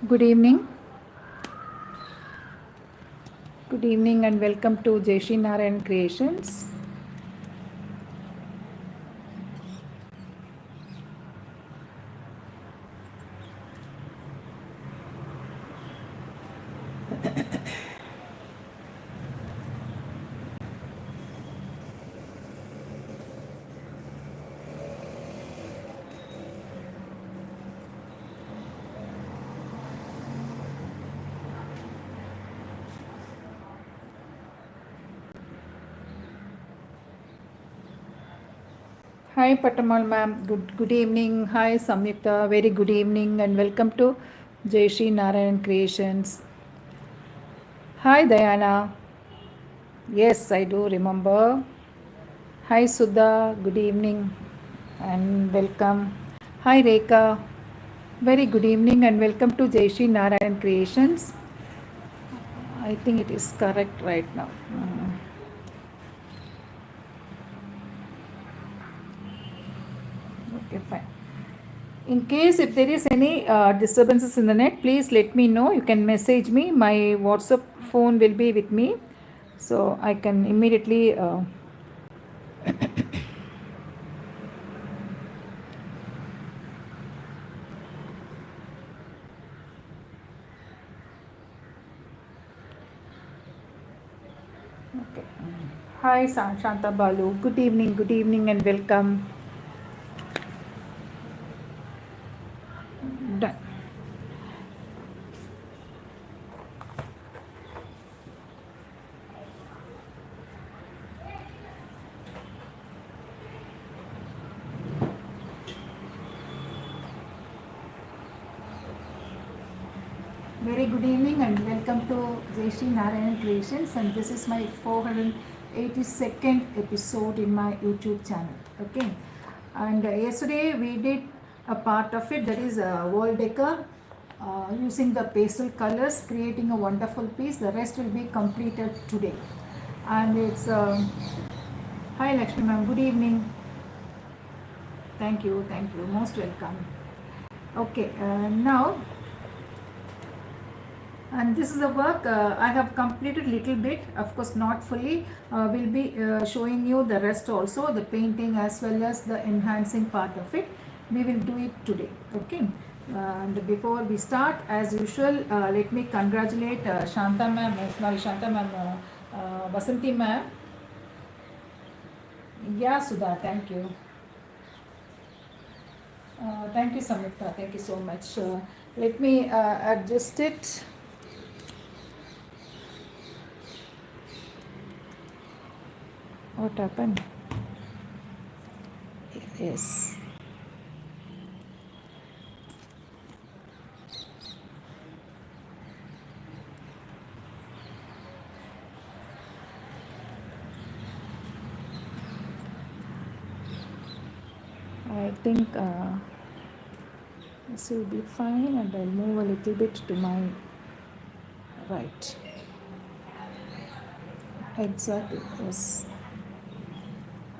Good evening. Good evening and welcome to Jeshi Narayan Creations. Hi Patamal ma'am. Good evening. Hi Samyukta. Very good evening and welcome to Jeshi Narayan Creations. Hi Diana. Yes, I do remember. Hi Sudha. Good evening and welcome. Hi Rekha. Very good evening and welcome to Jeshi Narayan Creations. I think it is correct right now. Okay, fine. In case if there is any disturbances in the net, please let me know. You can message me. My WhatsApp phone will be with me, so I can immediately. Okay. Hi, Shanta Balu. Good evening, and welcome. Done. Very good evening and welcome to Jeshi Narayan Creations, and this is my 482nd episode in my YouTube channel. Okay, and yesterday we did a part of it, that is a wall decor using the pastel colors, creating a wonderful piece. The rest will be completed today, and it's hi Lakshmi ma'am, good evening. Thank you, most welcome. Okay, now. And this is the work I have completed little bit, of course not fully. Will be showing you the rest also, the painting as well as the enhancing part of it. We will do it today. Okay, and before we start, as usual, let me congratulate Shanta ma'am, Shanta ma'am, Vasanti ma'am. Yeah, Sudha, thank you. Thank you, Samyukta, thank you so much. Let me adjust it. What happened? Yes. I think this will be fine, and I'll move a little bit to my right. Exactly, yes.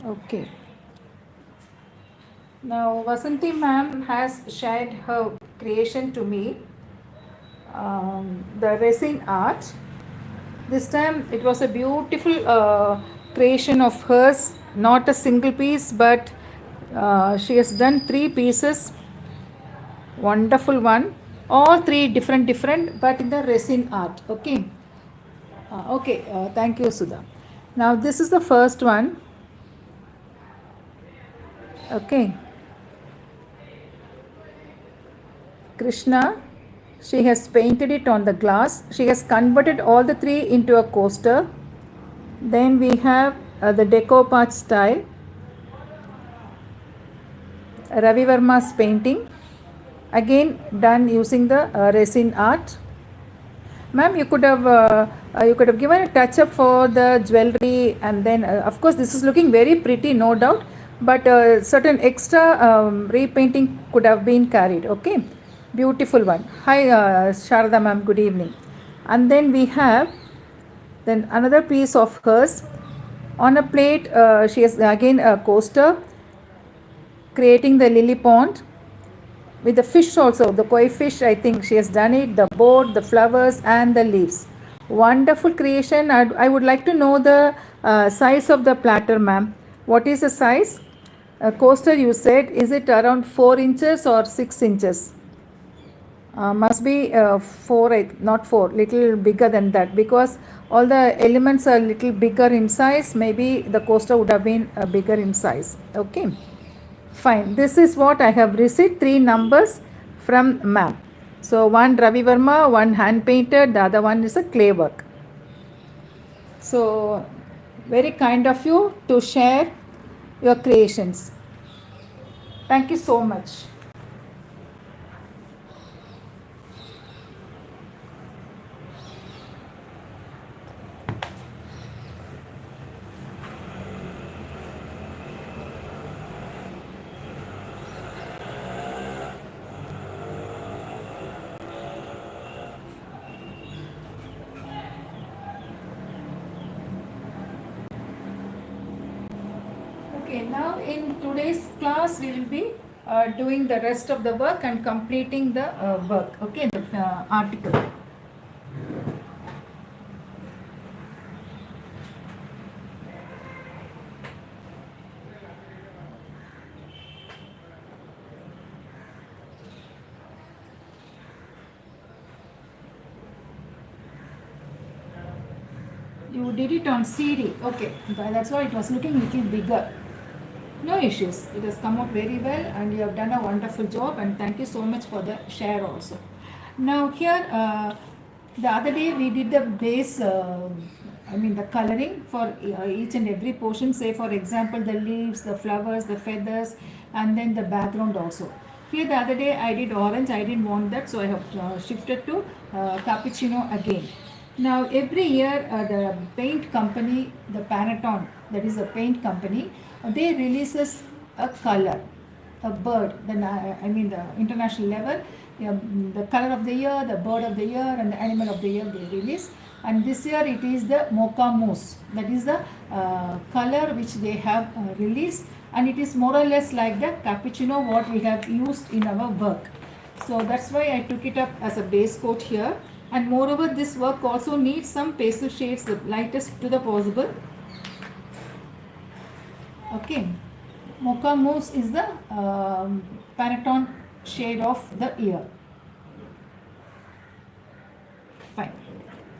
Okay. Now, Vasanti ma'am has shared her creation to me, the resin art. This time it was a beautiful creation of hers, not a single piece, but she has done 3 pieces. Wonderful one. All three different, but in the resin art. Okay. Okay. Thank you, Sudha. Now this is the first one. Okay. Krishna. She has painted it on the glass. She has converted all the three into a coaster. Then we have the decoupage style. Ravi Verma's painting. Again done using the resin art. Ma'am, you could have given a touch up for the jewelry, and then of course this is looking very pretty, no doubt, but certain extra repainting could have been carried. Okay, beautiful one. Hi Sharada ma'am, good evening. And then we have then another piece of hers on a plate. She has again a coaster creating the lily pond. with the fish also, the koi fish, I think she has done it, the boat, the flowers and the leaves. Wonderful creation. I would like to know the size of the platter, ma'am. What is the size? Coaster, you said, is it around 4 inches or 6 inches? Must be 4, not 4, little bigger than that, because all the elements are little bigger in size. Maybe the coaster would have been bigger in size. Okay, fine. This is what I have received, 3 numbers from ma'am. So one Ravi Verma, one hand painted, the other one is a clay work. So very kind of you to share your creations. Thank you so much. Okay, now in today's class we will be doing the rest of the work and completing the work, okay, the article. You did it on CD, okay, that's why it was looking a little bigger. No issues. It has come out very well and you have done a wonderful job, and thank you so much for the share also. Now here, the other day we did the base, the coloring for each and every portion, say for example the leaves, the flowers, the feathers, and then the background also. Here the other day I did orange, I didn't want that, so I have shifted to cappuccino again. Now every year the paint company, the Panaton, that is a paint company, they releases a color, a bird, the international level, the color of the year, the bird of the year and the animal of the year they release. And this year it is the mocha mousse, that is the color which they have released, and it is more or less like the cappuccino what we have used in our work. So that's why I took it up as a base coat here. And moreover, this work also needs some pastel shades, the lightest to the possible. Okay, mocha mousse is the Pantone shade of the year. Fine.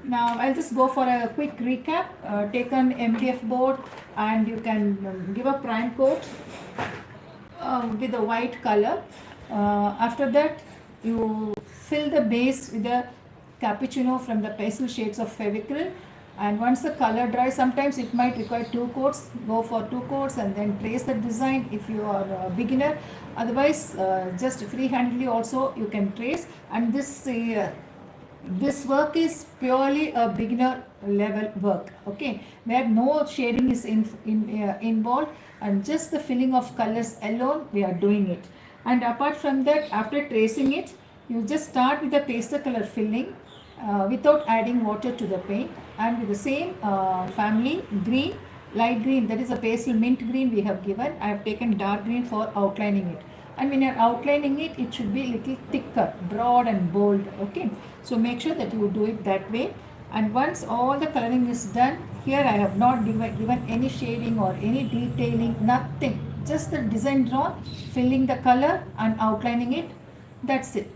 Now I'll just go for a quick recap. Take an MDF board and you can give a prime coat with a white color. After that, you fill the base with the cappuccino from the pastel shades of Fevicryl, and once the color dries, sometimes it might require 2 coats, go for 2 coats and then trace the design if you are a beginner. Otherwise, just freehandedly also you can trace. And this work is purely a beginner level work, okay, where no shading is involved, and just the filling of colors alone we are doing it. And apart from that, after tracing it, you just start with the pastel color filling without adding water to the paint, and with the same family green, light green, that is a pastel mint green we have given. I have taken dark green for outlining it, and when you are outlining it, it should be a little thicker, broad and bold, okay. So make sure that you do it that way. And once all the coloring is done, here I have not given any shading or any detailing, nothing, just the design drawn, filling the color and outlining it, that's it.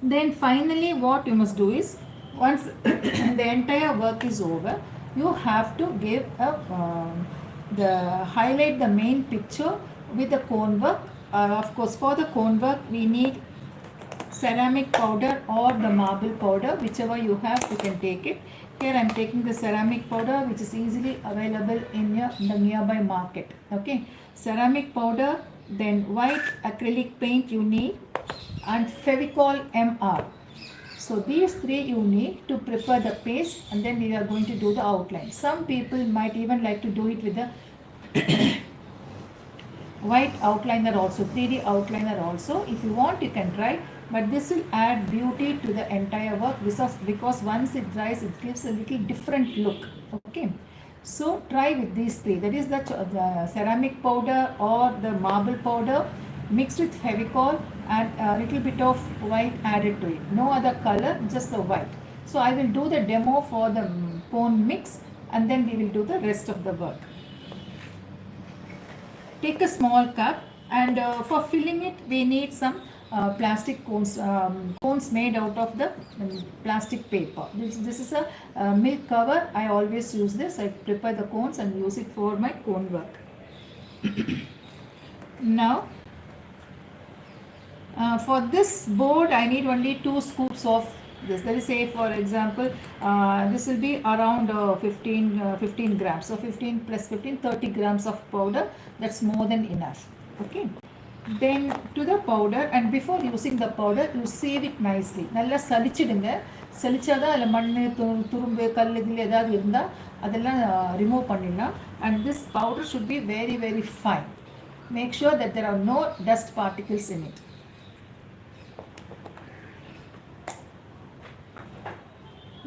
Then finally what you must do is, once the entire work is over, you have to give highlight the main picture with the cone work. Of course, for the cone work we need ceramic powder or the marble powder, whichever you have, you can take it. Here I am taking the ceramic powder, which is easily available in the nearby market, okay. Ceramic powder, then white acrylic paint you need, and Fevicol MR. So these 3 you need to prepare the paste, and then we are going to do the outline. Some people might even like to do it with the white outliner also, 3D outliner also. If you want, you can try, but this will add beauty to the entire work, because once it dries, it gives a little different look, okay. So try with these 3, that is the ceramic powder or the marble powder, mixed with Fevicol and a little bit of white added to it. No other color, just the white. So I will do the demo for the cone mix and then we will do the rest of the work. Take a small cup and for filling it we need some plastic cones, cones made out of the plastic paper. This is a milk cover. I always use this. I prepare the cones and use it for my cone work. Now for this board I need only 2 scoops of this. Let us say for example this will be around 15 grams. So 15 plus 15, 30 grams of powder. That's more than enough. Okay. Then to the powder, and before using the powder you save it nicely. நல்லா சலிச்சிடுங்க. சலிச்சாதான் அதில் மண் துரும்பு கல் இதில் ஏதாவது இருந்தால் அதெல்லாம் remove பண்ணிடலாம். And this powder should be very very fine. Make sure that there are no dust particles in it.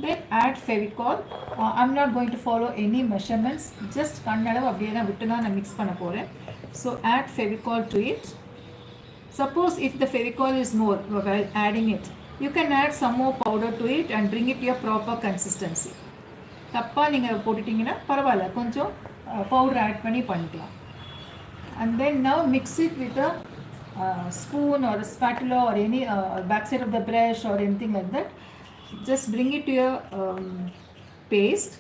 Then add Fevicol. I'm not going to follow any measurements. Just kannalavu அப்படியே தான் விட்டு தான் நான் mix பண்ண போகிறேன். So add Fevicol to it. Suppose if the Fevicol is more while adding it, you can add some more powder to it and bring it to your proper consistency. தப்பாக நீங்கள் போட்டுட்டிங்கன்னா பரவாயில்ல, கொஞ்சம் பவுடர் ஆட் பண்ணி பண்ணிக்கலாம். And then now mix it with a spoon or a spatula or any backside of the brush or anything like that. Just bring it to your paste.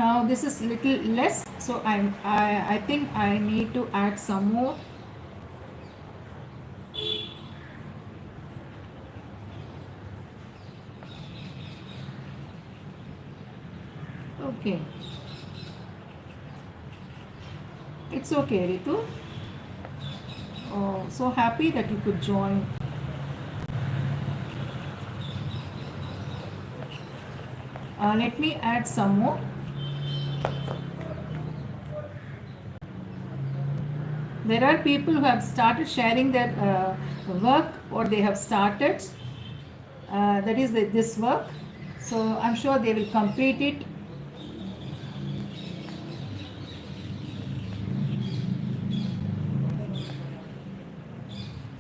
Now this is little less, so I think I need to add some more. Okay, it's okay, Ritu. Oh, so happy that you could join. Let me add some more. There are people who have started sharing their work, or they have started, that is this work. So I'm sure they will complete it.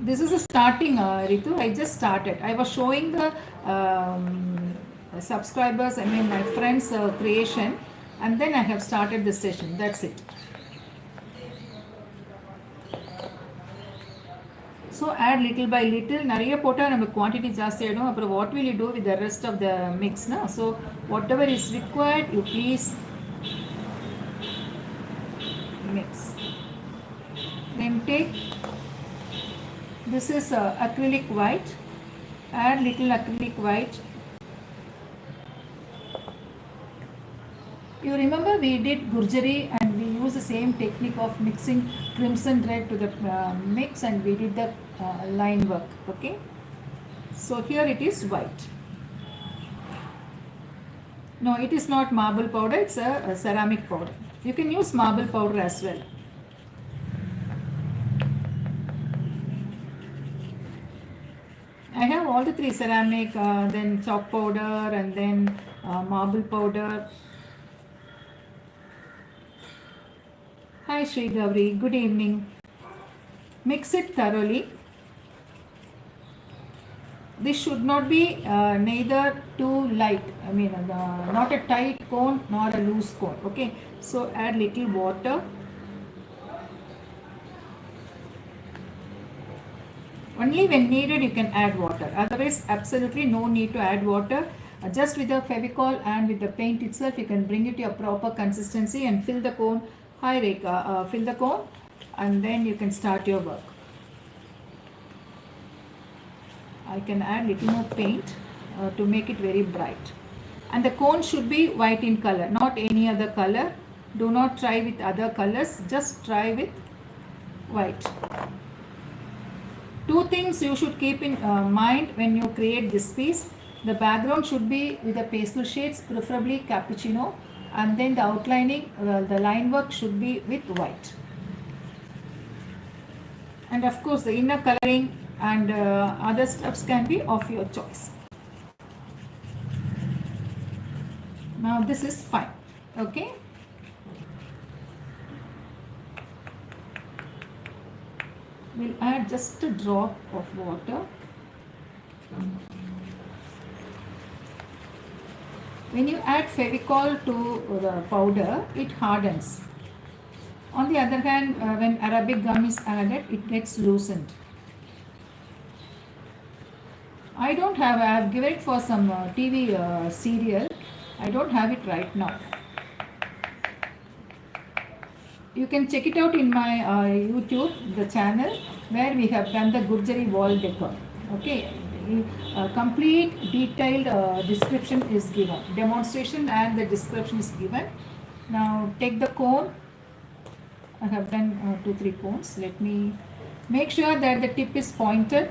This is a starting, Ritu. I just started. I was showing the subscribers, I mean my friends' creation, and then I have started the session. That's it. So add little by little. Nariya pota namak quantity jaasti aidum. Appo what will you do with the rest of the mix na? So whatever is required, you please mix. Then take, this is acrylic white. Add little acrylic white. You remember we did Gurjari and we used the same technique of mixing crimson red to the mix, and we did the line work. Okay, so here it is white. No, it is not marble powder, it's a ceramic powder. You can use marble powder as well. I have all the three: ceramic, then chalk powder, and then marble powder. Hi Sri Gauri, good evening. Mix it thoroughly. This should not be neither too light, I mean not a tight cone nor a loose cone. Okay, so add little water. Only when needed you can add water, otherwise absolutely no need to add water. Just with the Fevicol and with the paint itself you can bring it to your proper consistency and fill the cone. Hi Rekha, fill the cone and then you can start your work. I can add little more paint to make it very bright. And the cone should be white in color, not any other color. Do not try with other colors, just try with white. Two things you should keep in mind when you create this piece. The background should be with the pastel shades, preferably cappuccino, and then the outlining, the line work should be with white. And of course the inner coloring and other stuffs can be of your choice. Now this is fine. Okay, we'll add just a drop of water. When you add Fevicol to the powder, it hardens. On the other hand, when Arabic gum is added, it gets loosened. I don't have, I have given it for some TV serial. I don't have it right now. You can check it out in my YouTube, the channel, where we have done the Gurjari wall decor. Okay, complete detailed description is given. Demonstration and the description is given. Now take the cone. I have done 2-3 cones. Let me make sure that the tip is pointed.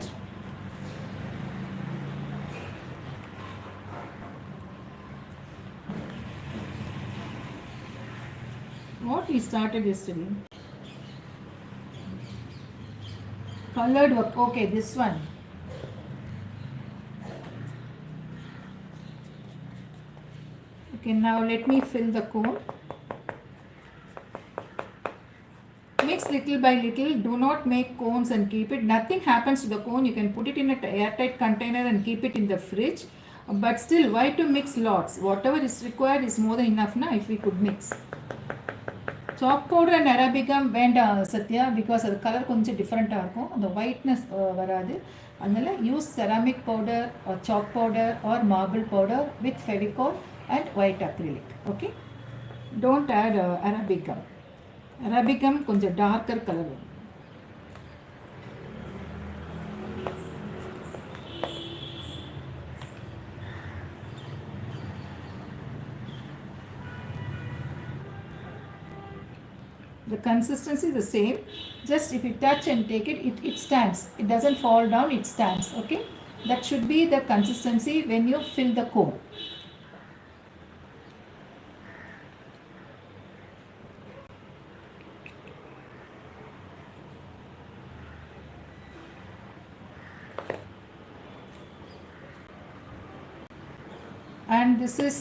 What we started yesterday? Colored work. Okay, this one. Okay, now let me fill the cone. Mix little by little. Do not make cones and keep it. Nothing happens to the cone. You can put it in an airtight container and keep it in the fridge. But still, why to mix lots? Whatever is required is more than enough now if we could mix. Chalk powder and Arabicum வேண்டாம் Sathya, because அது colour கொஞ்சம் டிஃப்ரெண்ட்டாக இருக்கும், அந்த whiteness வராது. அதனால use ceramic powder or chalk powder or marble powder with Fevicol and white acrylic. Okay, don't add arabic gum. Arabic gum கொஞ்சம் darker colour வரும். The consistency is the same. Just if you touch and take it, it stands. It doesn't fall down, it stands. Okay, that should be the consistency when you fill the cone. And this is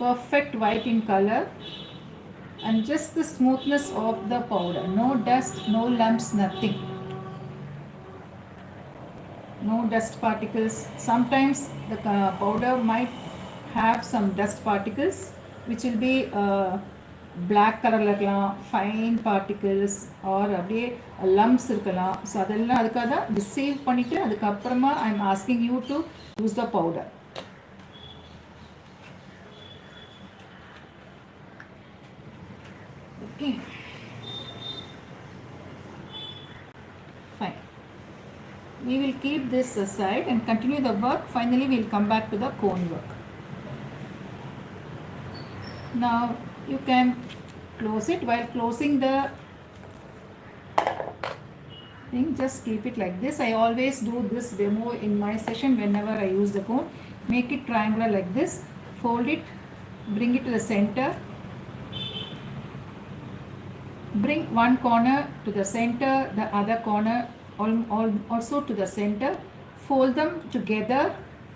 perfect white in color. And just the smoothness of the powder, no dust, no lumps, nothing, no dust particles. Sometimes the powder might have some dust particles which will be black color irukkalam, fine particles or அப்படியே lumps irukkalam. So அதெல்லாம் அதுக்காக தான் receive பண்ணிட்டு அதுக்கு அப்புறமா I am asking you to use the powder. Okay, fine. We will keep this aside and continue the work. Finally, we will come back to the cone work. Now, you can close it. While closing the thing, just keep it like this. I always do this demo in my session whenever I use the cone. Make it triangular like this. Fold it. Bring it to the center. Bring one corner to the center, the other corner also to the center. Fold them together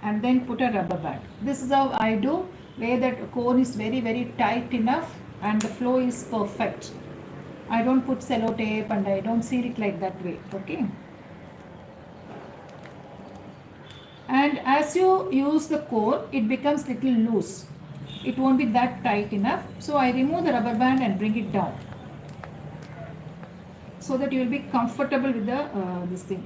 and then put a rubber band. This is how I do, where that cone is very very tight enough and the flow is perfect. I don't put cello tape and I don't seal it like that way. Okay. And as you use the cone, it becomes little loose. It won't be that tight enough. So I remove the rubber band and bring it down, so that you will be comfortable with the this thing.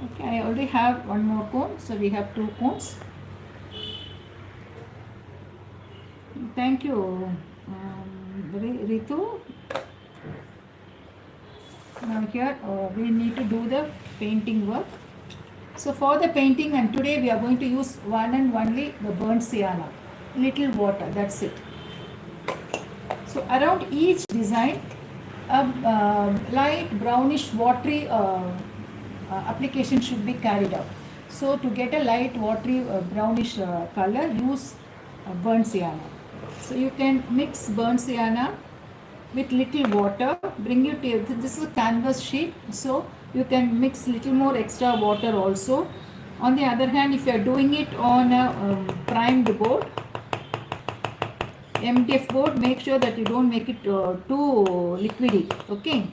Okay, I already have one more cone, so we have 2 cones. Thank you, Ritu. Now here we need to do the painting work. So for the painting, and today we are going to use one and only the burnt sienna, little water, that's it. So around each design, a light brownish watery application should be carried out. So to get a light watery brownish color, use burnt sienna. So you can mix burnt sienna with little water. Bring it. This is a canvas sheet, so you can mix little more extra water also. On the other hand, if you are doing it on a primed board, MDF board, make sure that you don't make it too liquidy. Okay.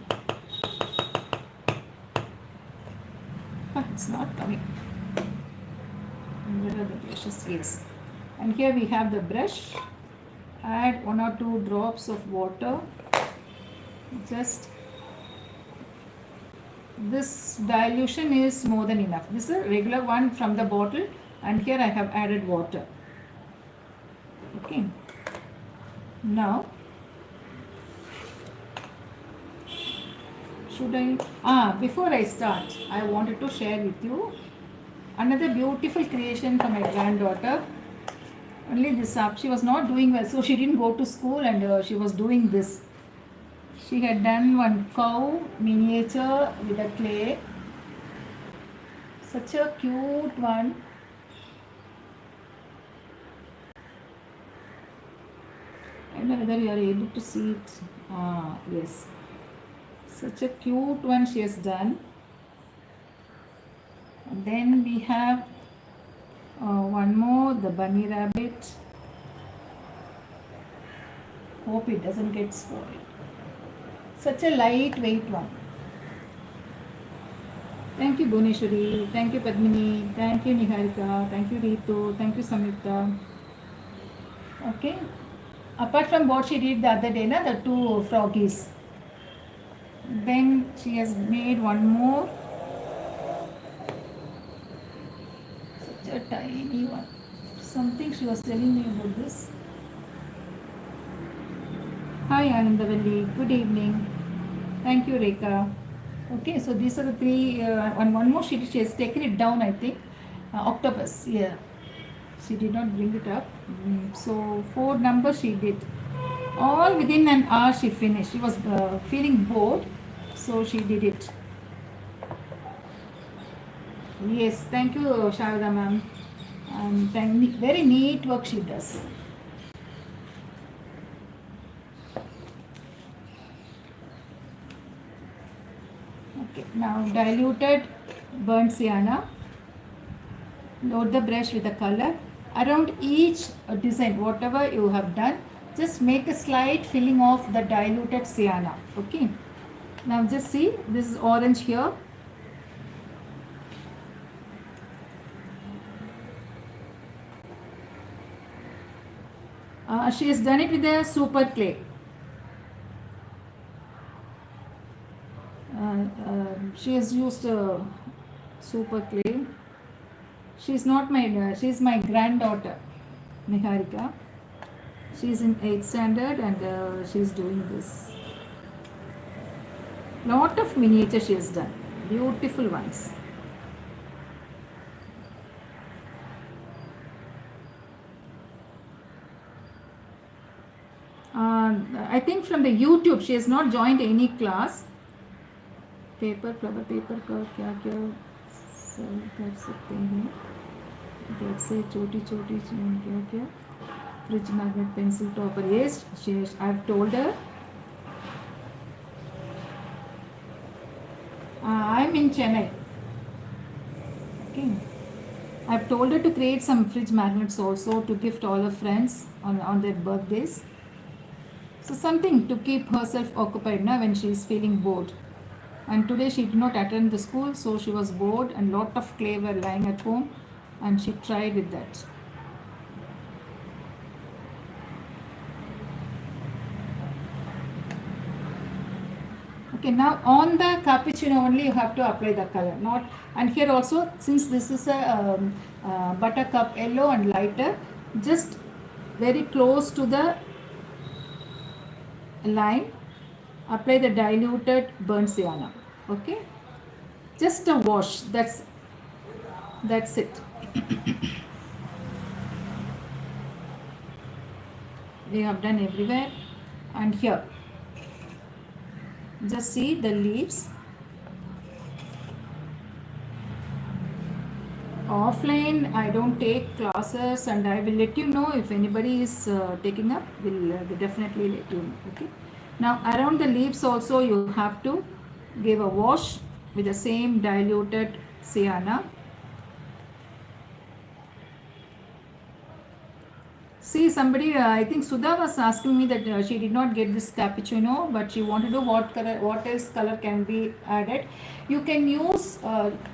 It's not coming. Where are the brushes? Yes. And here we have the brush. Add 1 or 2 drops of water. Just this dilution is more than enough. This is a regular one from the bottle, and here I have added water. Okay. Now, should I? Before I start, I wanted to share with you another beautiful creation from my granddaughter. Only this up. She was not doing well, so she didn't go to school, and she was doing this. She had done one cow miniature with a clay. Such a cute one. I don't know whether you are able to see it. Yes. Such a cute one she has done. And then we have one more, the bunny rabbit. Hope it doesn't get spoiled. Such a lightweight one. Thank you, Bhuneshwari. Thank you, Padmini. Thank you, Niharika. Thank you, Ritu. Thank you, Samyukta. Okay. Apart from what she did the other day, the 2 froggies. Then she has made one more. Such a tiny one. Something she was telling me about this. Hi, Anandavalli. Good evening. Thank you, Rekha. Okay, so these are the 3. And one more she has taken it down, I think. Octopus. Yeah. She did not bring it up. So 4 numbers she did. All within an hour she finished. She was feeling bored, so she did it. Yes, thank you, Sharada ma'am. Very neat work she does. Okay, now diluted burnt sienna. Load the brush with the color. Around each design, whatever you have done, just make a slight filling of the diluted sienna. Okay. Now just see, this is orange here. She has done it with a super clay. She has used super clay. She's not my, she's my granddaughter, Niharika. She's in 8th standard and she's doing this. Lot of miniature she has done. Beautiful ones. I think from the YouTube, she has not joined any class. Paper flower paper का क्या क्या सर्व कर सकते हैं, जैसे छोटी छोटी क्या क्या fridge magnet pencil topper. Yes, I have told her. I'm in Chennai. Okay. I have told her to create some fridge magnets also to gift all her friends on their birthdays. So something to keep herself occupied now when she is feeling bored. And today she did not attend the school, so she was bored and lot of clay were lying at home and she tried with that. Okay, now on the cappuccino only you have to apply the color. Not, and here also, since this is a buttercup yellow and lighter, just very close to the line, apply the diluted burnt sienna. Okay, just a wash. That's it. We have done everywhere, and here just see the leaves. Offline I don't take classes, and I will let you know if anybody is taking up. Will definitely let you know. Okay. Now around the leaves also you have to give a wash with the same diluted sienna. See, somebody, I think Sudha was asking me that she did not get this cappuccino, but she wanted to know what color, what else color can be added. You can use,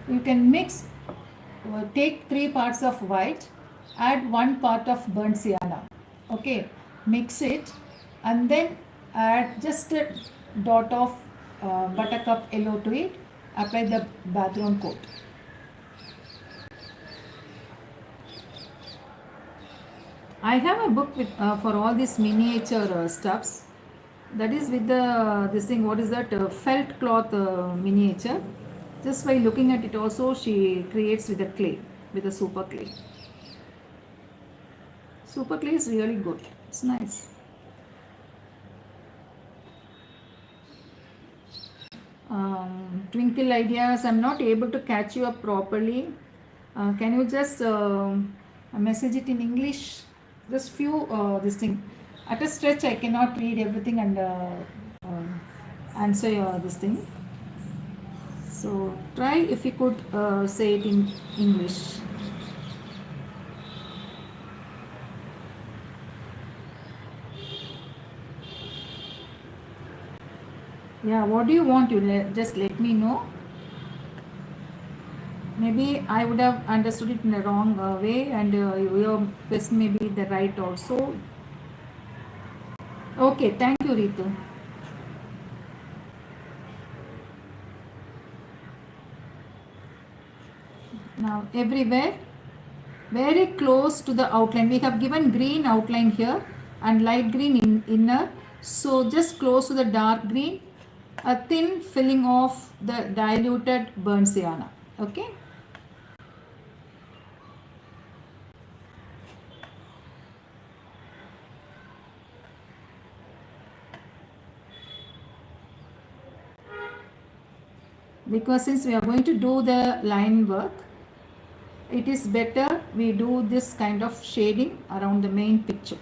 you can mix, take 3 parts of white, add 1 part of burnt sienna. Okay, mix it, and then add just a dot of buttercup yellow to it. Apply the background coat. I have a book with for all these miniature stuffs. That is with the this thing. What is that? Felt cloth miniature. Just by looking at it, also she creates with the clay, with the super clay. Super clay is really good. It's nice. Twinkle ideas. I'm not able to catch you up properly. Can you just message it in English? Just few this thing. At a stretch, I cannot read everything and answer this thing. So try if you could say it in English. Yeah, what do you want? Just let me know. Maybe I would have understood it in the wrong way, and your question may be the right also. Okay, thank you, Ritu. Now everywhere, very close to the outline. We have given green outline here and light green in inner. So just close to the dark green, a thin filling of the diluted burnt sienna. Okay. Because since we are going to do the line work, it is better we do this kind of shading around the main picture.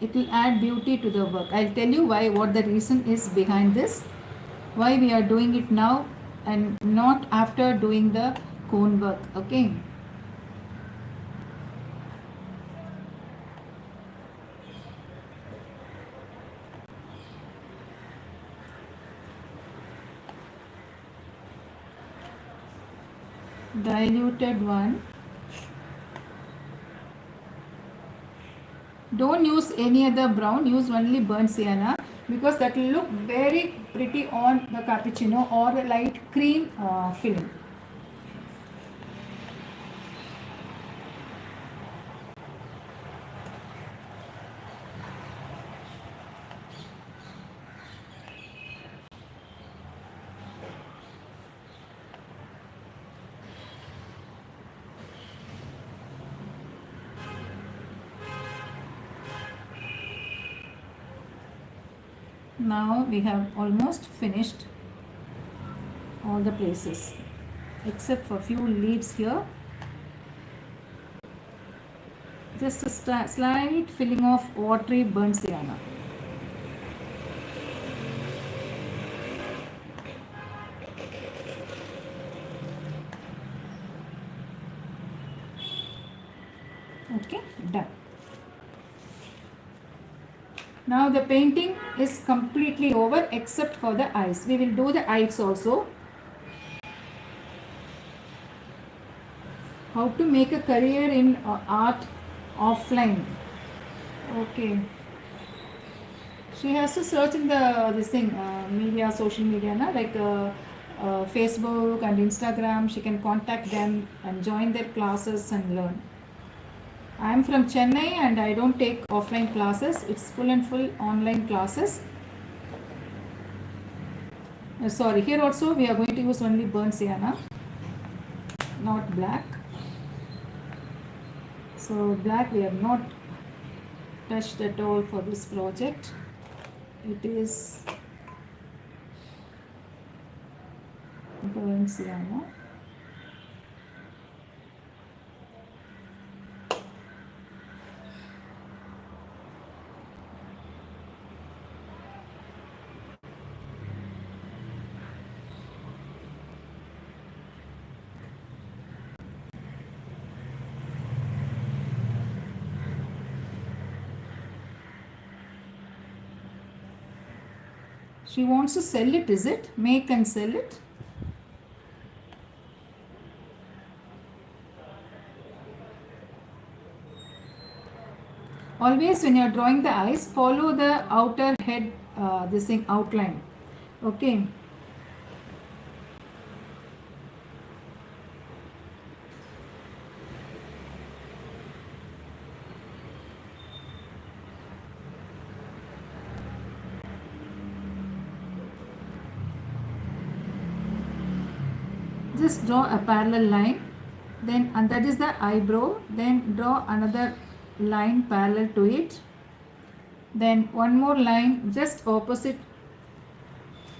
It will add beauty to the work. I'll tell you why, what the reason is behind this, why we are doing it now and not after doing the cone work. Okay. Diluted one. Don't use any other brown, use only burnt sienna, because that will look very pretty on the cappuccino or a light cream filling. Now we have almost finished all the places except for few leaves here. Just a slight filling of watery burnt sienna. Okay, done. Now the painting is completely over except for the eyes. We will do the eyes also. How to make a career in art offline. Okay. She has to search in the this thing media, social media, na? Like Facebook and Instagram. She can contact them and join their classes and learn. I am from Chennai and I don't take offline classes. It's full and full online classes. Sorry, here also we are going to use only burnt sienna, not black. So black we have not touched at all for this project. It is burnt sienna. She wants to sell it, is it? Make and sell it. Always when you are drawing the eyes, follow the outer head, this thing outline. Okay. Just draw a parallel line, then and that is the eyebrow, then draw another line parallel to it, then one more line just opposite.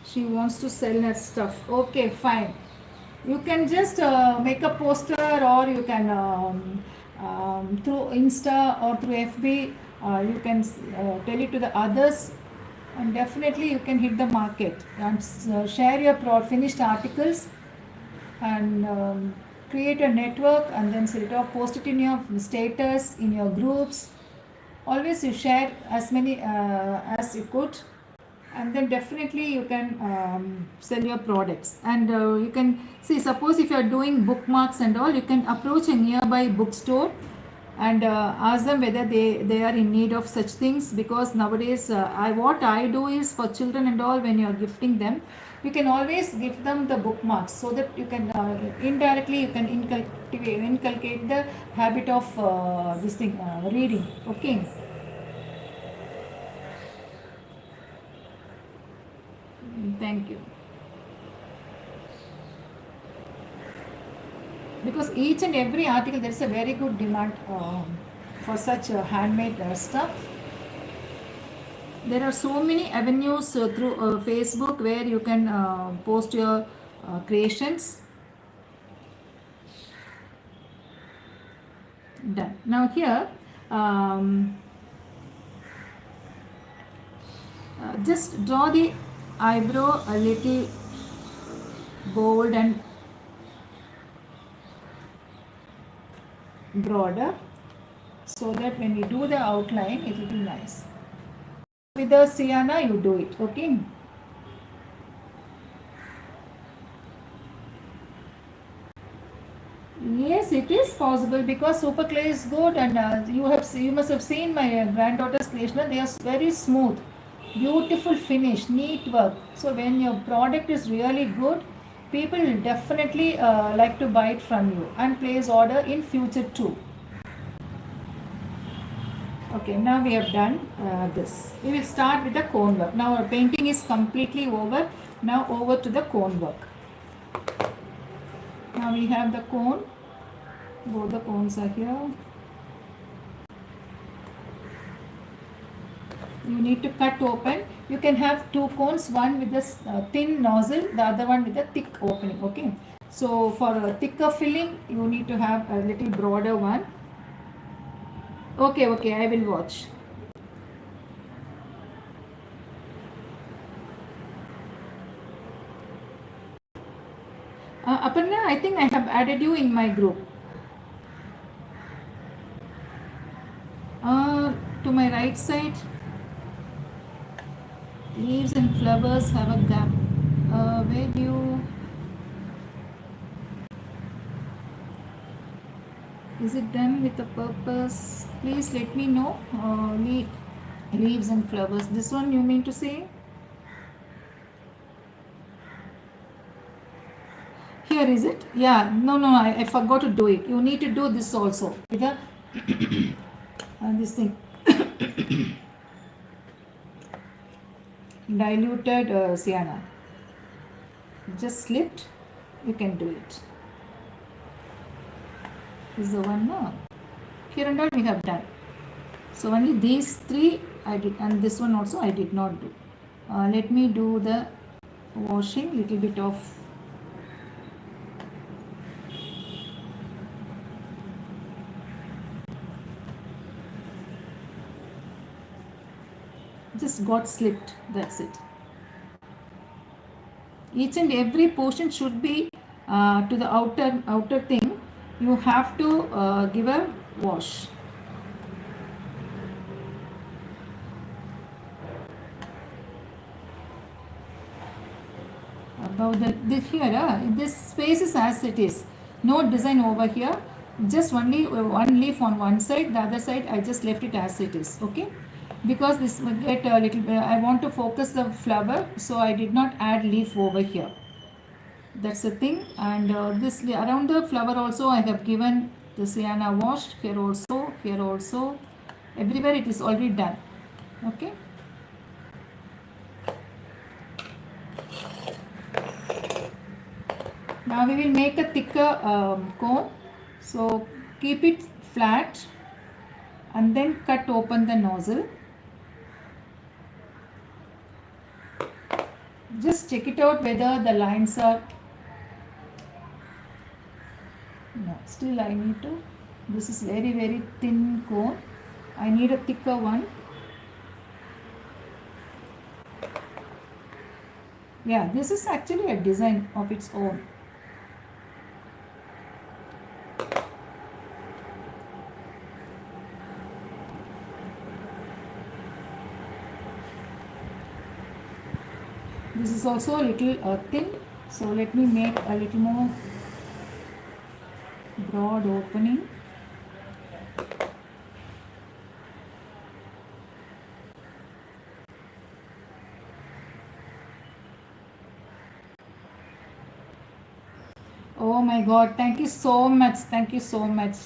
She wants to sell her stuff. Okay, fine. You can just make a poster, or you can through Insta or through FB, you can tell it to the others, and definitely you can hit the market and share your finished articles, and create a network, and then sell it off, post it in your status, in your groups. Always you share as many as you could, and then definitely you can sell your products. And you can see, suppose if you are doing bookmarks and all, you can approach a nearby bookstore and ask them whether they are in need of such things, because nowadays what I do is, for children and all, when you are gifting them, you can always give them the bookmarks, so that you can indirectly you can inculcate the habit of this thing, reading. Okay. Thank you. Because each and every article, there is a very good demand for such handmade stuff. There are so many avenues through Facebook where you can post your creations. Done. Now here, just draw the eyebrow a little bold and broader, so that when you do the outline, it will be nice. With the sienna, you do it. Okay. Yes, it is possible, because super clay is good, and you must have seen my granddaughter's creation. They are very smooth, beautiful finish, neat work. So when your product is really good, people will definitely like to buy it from you and place order in future too. Okay, now we have done this. We will start with the cone work. Now our painting is completely over. Now over to the cone work. Now we have the cone. Both the cones are here. You need to cut open. You can have two cones, one with a thin nozzle, the other one with a thick opening. Okay. So for a thicker filling, you need to have a little broader one. Okay, I will watch. Aparna, I think I have added you in my group. To my right side, leaves and flowers have a gap. Where do you... Is it done with a purpose? Please let me know. Leaves and flowers. This one you mean to say? Here is it? Yeah. No. I forgot to do it. You need to do this also. With a this thing. Diluted sienna. Just slipped. You can do it. This is the one now. Here and all we have done. So only these three I did, and this one also I did not do. Let me do the washing, little bit of just got slipped. That's it. Each and every portion should be to the outer thing. You have to give a wash. about the here, this space is as it is, no design over here, just only one leaf on one side, the other side I just left it as it is. Okay, because this will get a little I want to focus the flower, so I did not add leaf over here. That's the thing. And this around the flower also I have given the sienna washed, here also, everywhere it is already done. Okay, now we will make a thicker cone. So keep it flat and then cut open the nozzle. Just check it out whether the lines are, no, still I need to, this is very thin cone, I need a thicker one. Yeah, this is actually a design of its own. This is also a little thin, so let me make a little more broad opening. Oh my god, thank you so much, thank you so much.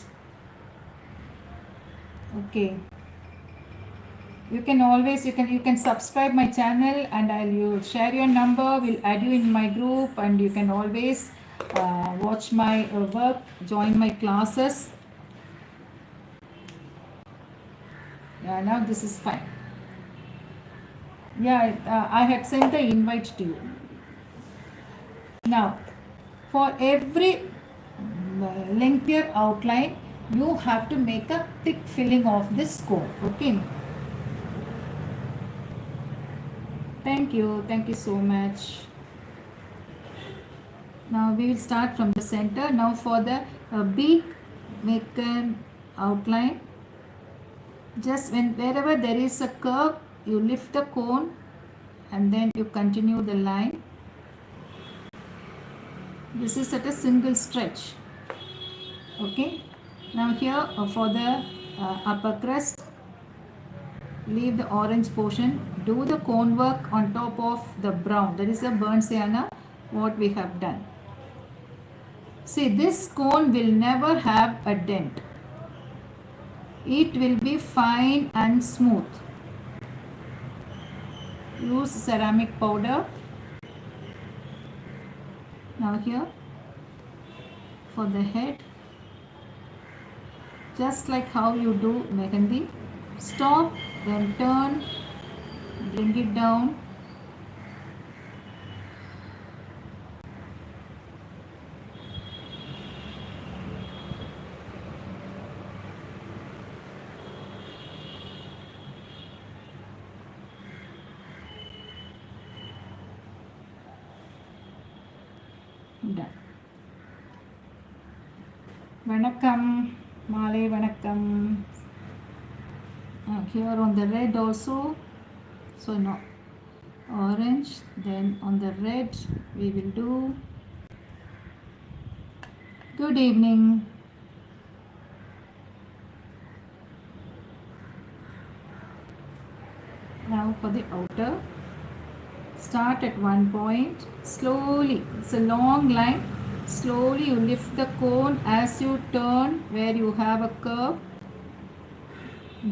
Okay, you can always, you can subscribe my channel, and you share your number, we'll add you in my group, and you can always watch my work, join my classes. Yeah, now this is fine. Yeah, I had sent the invite to you. Now for every lengthier outline you have to make a thick filling of this cone. Okay, thank you so much. Now we will start from the center. Now for the beak, make an outline. Just wherever there is a curve, you lift the cone and then you continue the line. This is at a single stretch. Okay, now here for the upper crest, leave the orange portion, do the cone work on top of the brown, that is the burnt sienna what we have done. See, this cone will never have a dent, it will be fine and smooth. Use ceramic powder. Now here for the head, just like how you do mehendi, stop, then turn, bring it down. Done. Vanakkam, Malay Vanakkam. Here on the red also, so no orange, then on the red we will do good evening. Now for the outer, start at one point, slowly, it's a long line, slowly you lift the cone as you turn where you have a curve,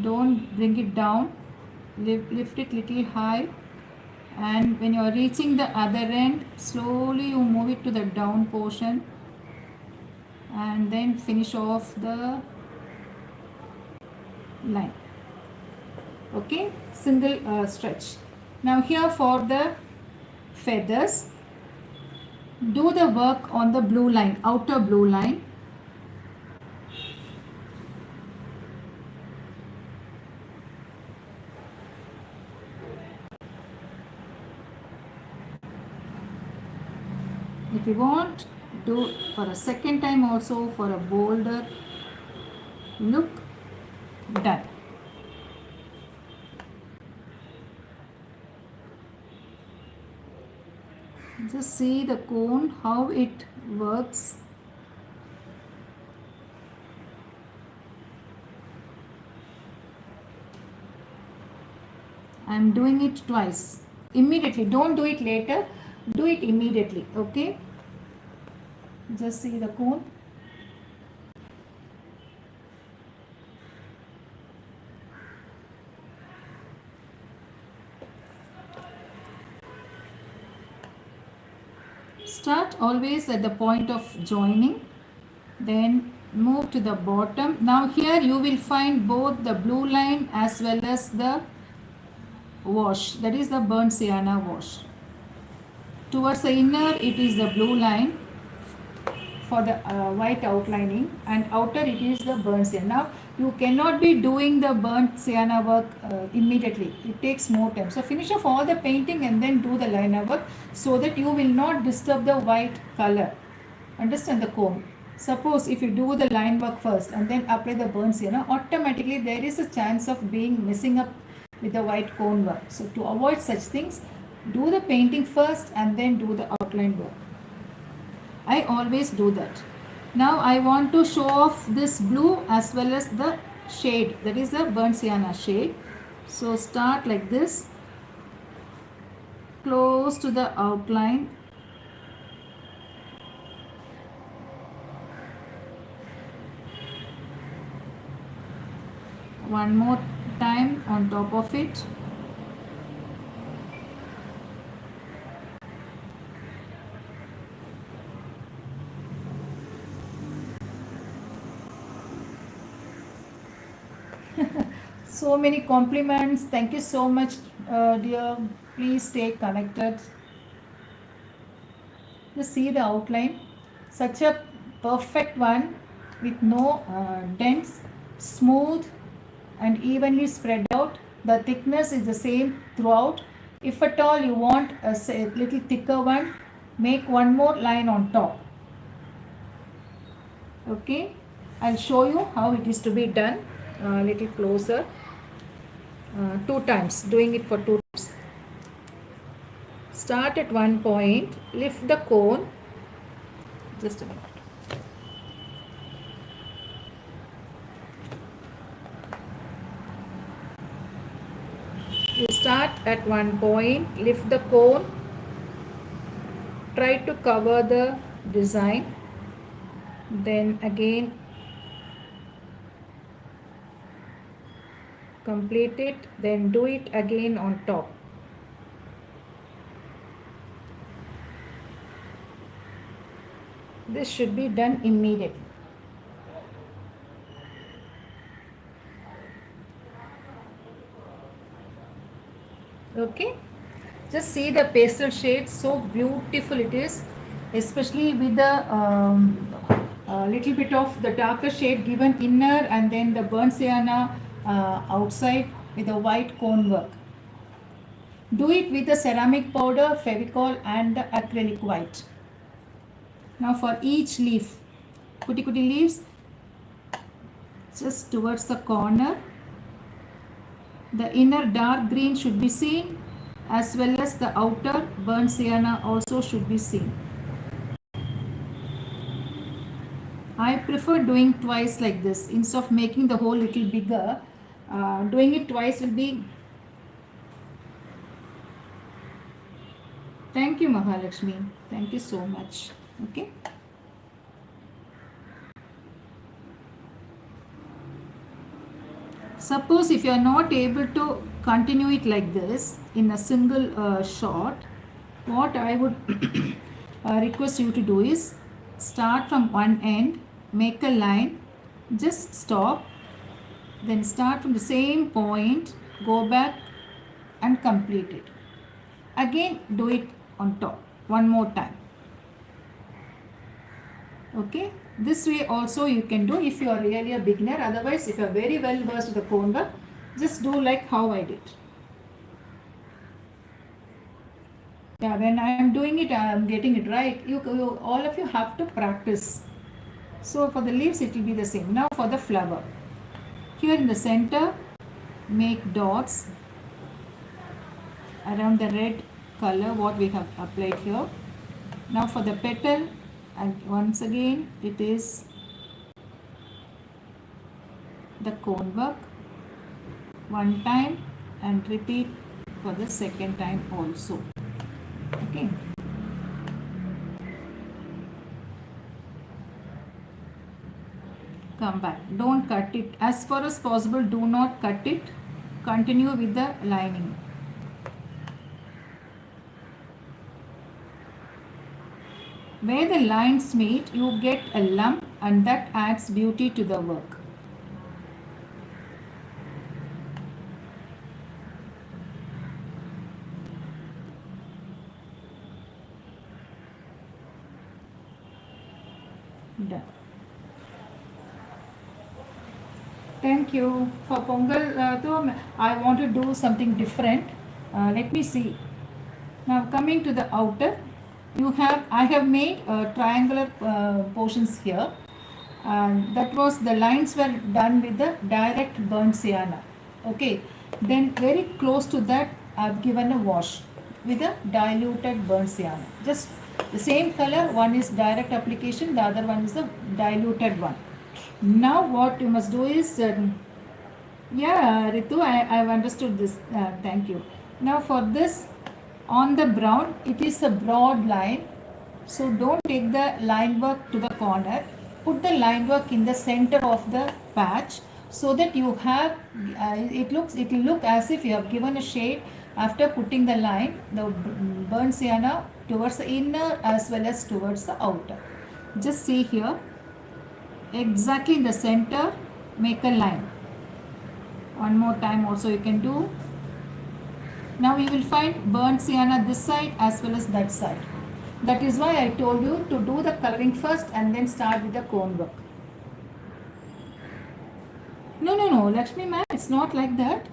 don't bring it down, lift it little high, and when you are reaching the other end, slowly you move it to the down portion and then finish off the line. Okay, single stretch. Now here for the feathers, do the work on the blue line, outer blue line. If you want, do for a second time also for a bolder look. Done. Just Just see the cone, how it works. I am doing it twice. Immediately. Don't do it later. Do it immediately. Okay. Just see the cone. Start always at the point of joining. Then move to the bottom. Now here you will find both the blue line as well as the wash. That is the burnt sienna wash. Towards the inner it is the blue line for the white outlining, and outer it is the burnt sienna. Now you cannot be doing the burnt sienna work immediately. It takes more time. So finish off all the painting and then do the liner work so that you will not disturb the white color. Understand the cone. Suppose if you do the line work first and then apply the burnt sienna, automatically there is a chance of being messing up with the white cone work. So to avoid such things, do the painting first and then do the outline work. I always do that. Now I want to show off this blue as well as the shade, that is the burnt sienna shade. So start like this, close to the outline. One more time on top of it. So many compliments. Thank you so much, dear. Please stay connected. Just see the outline. Such a perfect one with no dents, smooth and evenly spread out. The thickness is the same throughout. If at all you want a little thicker one, make one more line on top. Okay, I'll show you how it is to be done a little closer. 2 times, doing it for 2 times. Start at one point, lift the cone. Just a minute. You start at one point, lift the cone, try to cover the design, then again complete it, then do it again on top. This should be done immediately. Okay, just see the pastel shade, so beautiful it is, especially with the little bit of the darker shade given inner and then the burnt sienna outside with the white cone work. Do it with the ceramic powder, Fevicol and the acrylic white. Now for each leaf, cutie leaves, just towards the corner, the inner dark green should be seen as well as the outer burnt sienna also should be seen. I prefer doing twice like this instead of making the hole little bigger. Doing it twice will be. Thank you, Mahalakshmi. Thank you so much. Okay. Suppose if you are not able to continue it like this in a single shot, what I would request you to do is start from one end, make a line, just stop, then start from the same point, go back and complete it. Again do it on top one more time. Okay, this way also you can do if you are really a beginner. Otherwise, if you are very well versed with the cone work, just do like how I did. Yeah, when I am doing it, I am getting it right. You all of you have to practice. So for the leaves, it will be the same. Now for the flower. Here in the center, make dots around the red color what we have applied here. Now for the petal, and once again it is the cone work one time and repeat for the second time also. Okay. Come back. Don't cut it. As far as possible, do not cut it. Continue with the lining. Where the lines meet, you get a lump and that adds beauty to the work. Done. Thank you. For Pongal, I want to do something different. Let me see. Now coming to the outer, I have made triangular portions here. That was the lines were done with the direct burnt sienna. Okay. Then very close to that, I've given a wash with a diluted burnt sienna. Just the same color. One is direct application. The other one is the diluted one. Now what you must do is, yeah, Ritu, I've understood this. Thank you. Now for this, on the brown, it is a broad line. So don't take the line work to the corner. Put the line work in the center of the patch so that you have, it will look as if you have given a shade after putting the line, the burnt sienna towards the inner as well as towards the outer. Just see here. Exactly in the center, make a line. One more time also you can do. Now you will find burnt sienna this side as well as that side. That is why I told you to do the coloring first and then start with the cone work. No, Lakshmi ma'am, it's not like that.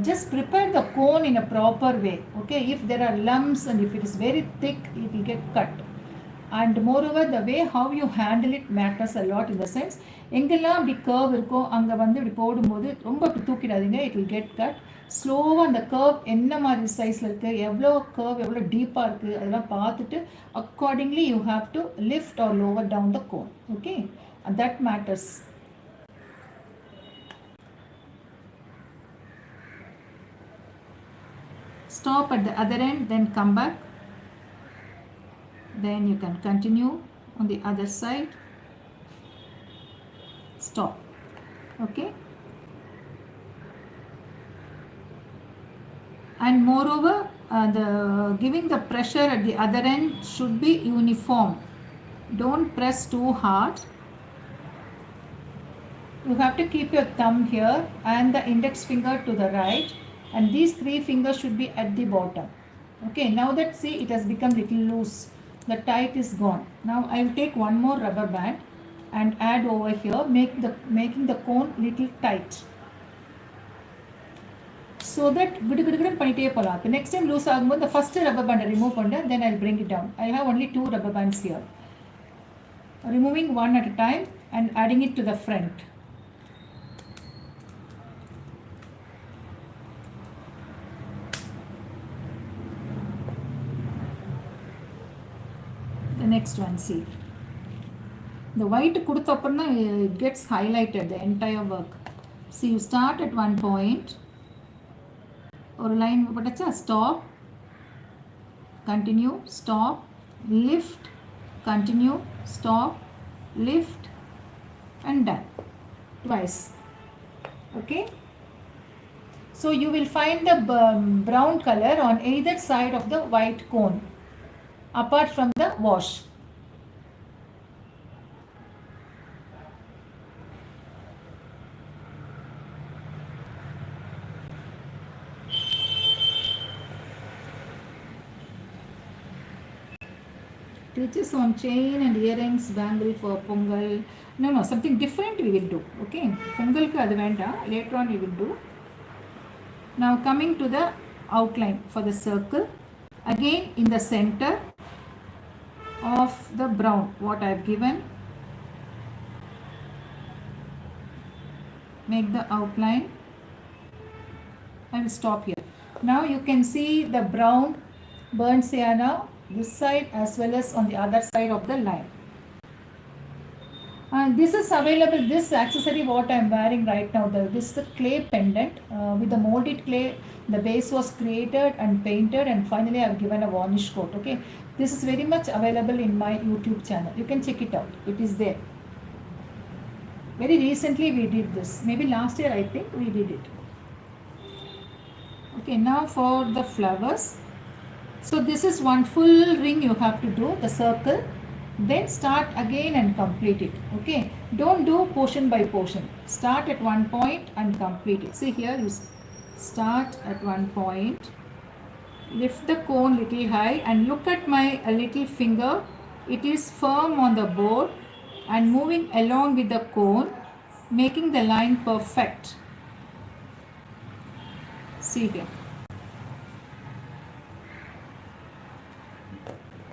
Just prepare the cone in a proper way. Okay, if there are lumps and if it is very thick, it will get cut. And moreover, the way how you handle it matters a lot in the sense, எங்கெல்லாம் அப்படி curve இருக்கோ அங்கே வந்து இப்படி போடும்போது ரொம்ப இப்படி தூக்கிடாதீங்க, it will get cut. ஸ்லோவாக அந்த கர்வ் என்ன மாதிரி சைஸில் இருக்குது, எவ்வளோ கர்வ் எவ்வளோ டீப்பாக இருக்குது அதெல்லாம் பார்த்துட்டு accordingly you have to lift or lower down the cone. Okay, that matters. Stop at the other end, then come back. Then you can continue on the other side. Stop. Okay. And moreover, giving the pressure at the other end should be uniform. Don't press too hard. You have to keep your thumb here and the index finger to the right, and these three fingers should be at the bottom. Okay, now that see it has become little loose. The tight is gone. Now I will take one more rubber band and add over here, making the cone little tight, so that good பண்ணிட்டே போலாம். The next time loose ஆகும்போது the first rubber band remove பண்ணு, then I will bring it down. I have only 2 rubber bands here. Removing one at a time and adding it to the front. The next one, see. The white kuduthappurna it gets highlighted the entire work. See, you start at one point. Or line patacha, stop, continue, stop, lift, continue, stop, lift, and done. Twice. Okay. So you will find the brown color on either side of the white cone, apart from the wash. Stitches on chain and earrings, bangle for Pongal. No, something different we will do. Okay, Pongal ku adu venda, later on we will do. Now coming to the outline for the circle, again in the center of the brown what I have given, make the outline. I will stop here. Now you can see the brown burnt sienna this side as well as on the other side of the line. And this is available, this accessory what I am wearing right now, this is a clay pendant with the molded clay. The base was created and painted, and finally I have given a varnish coat. Okay, this is very much available in my YouTube channel. You can check it out. It is there. Very recently we did this. Maybe last year I think we did it. Okay, now for the flowers. So this is one full ring you have to do, the circle. Then start again and complete it. Okay, don't do portion by portion. Start at one point and complete it. See here, you start at one point, lift the cone little high and look at my little finger. It is firm on the board and moving along with the cone, making the line perfect. See here.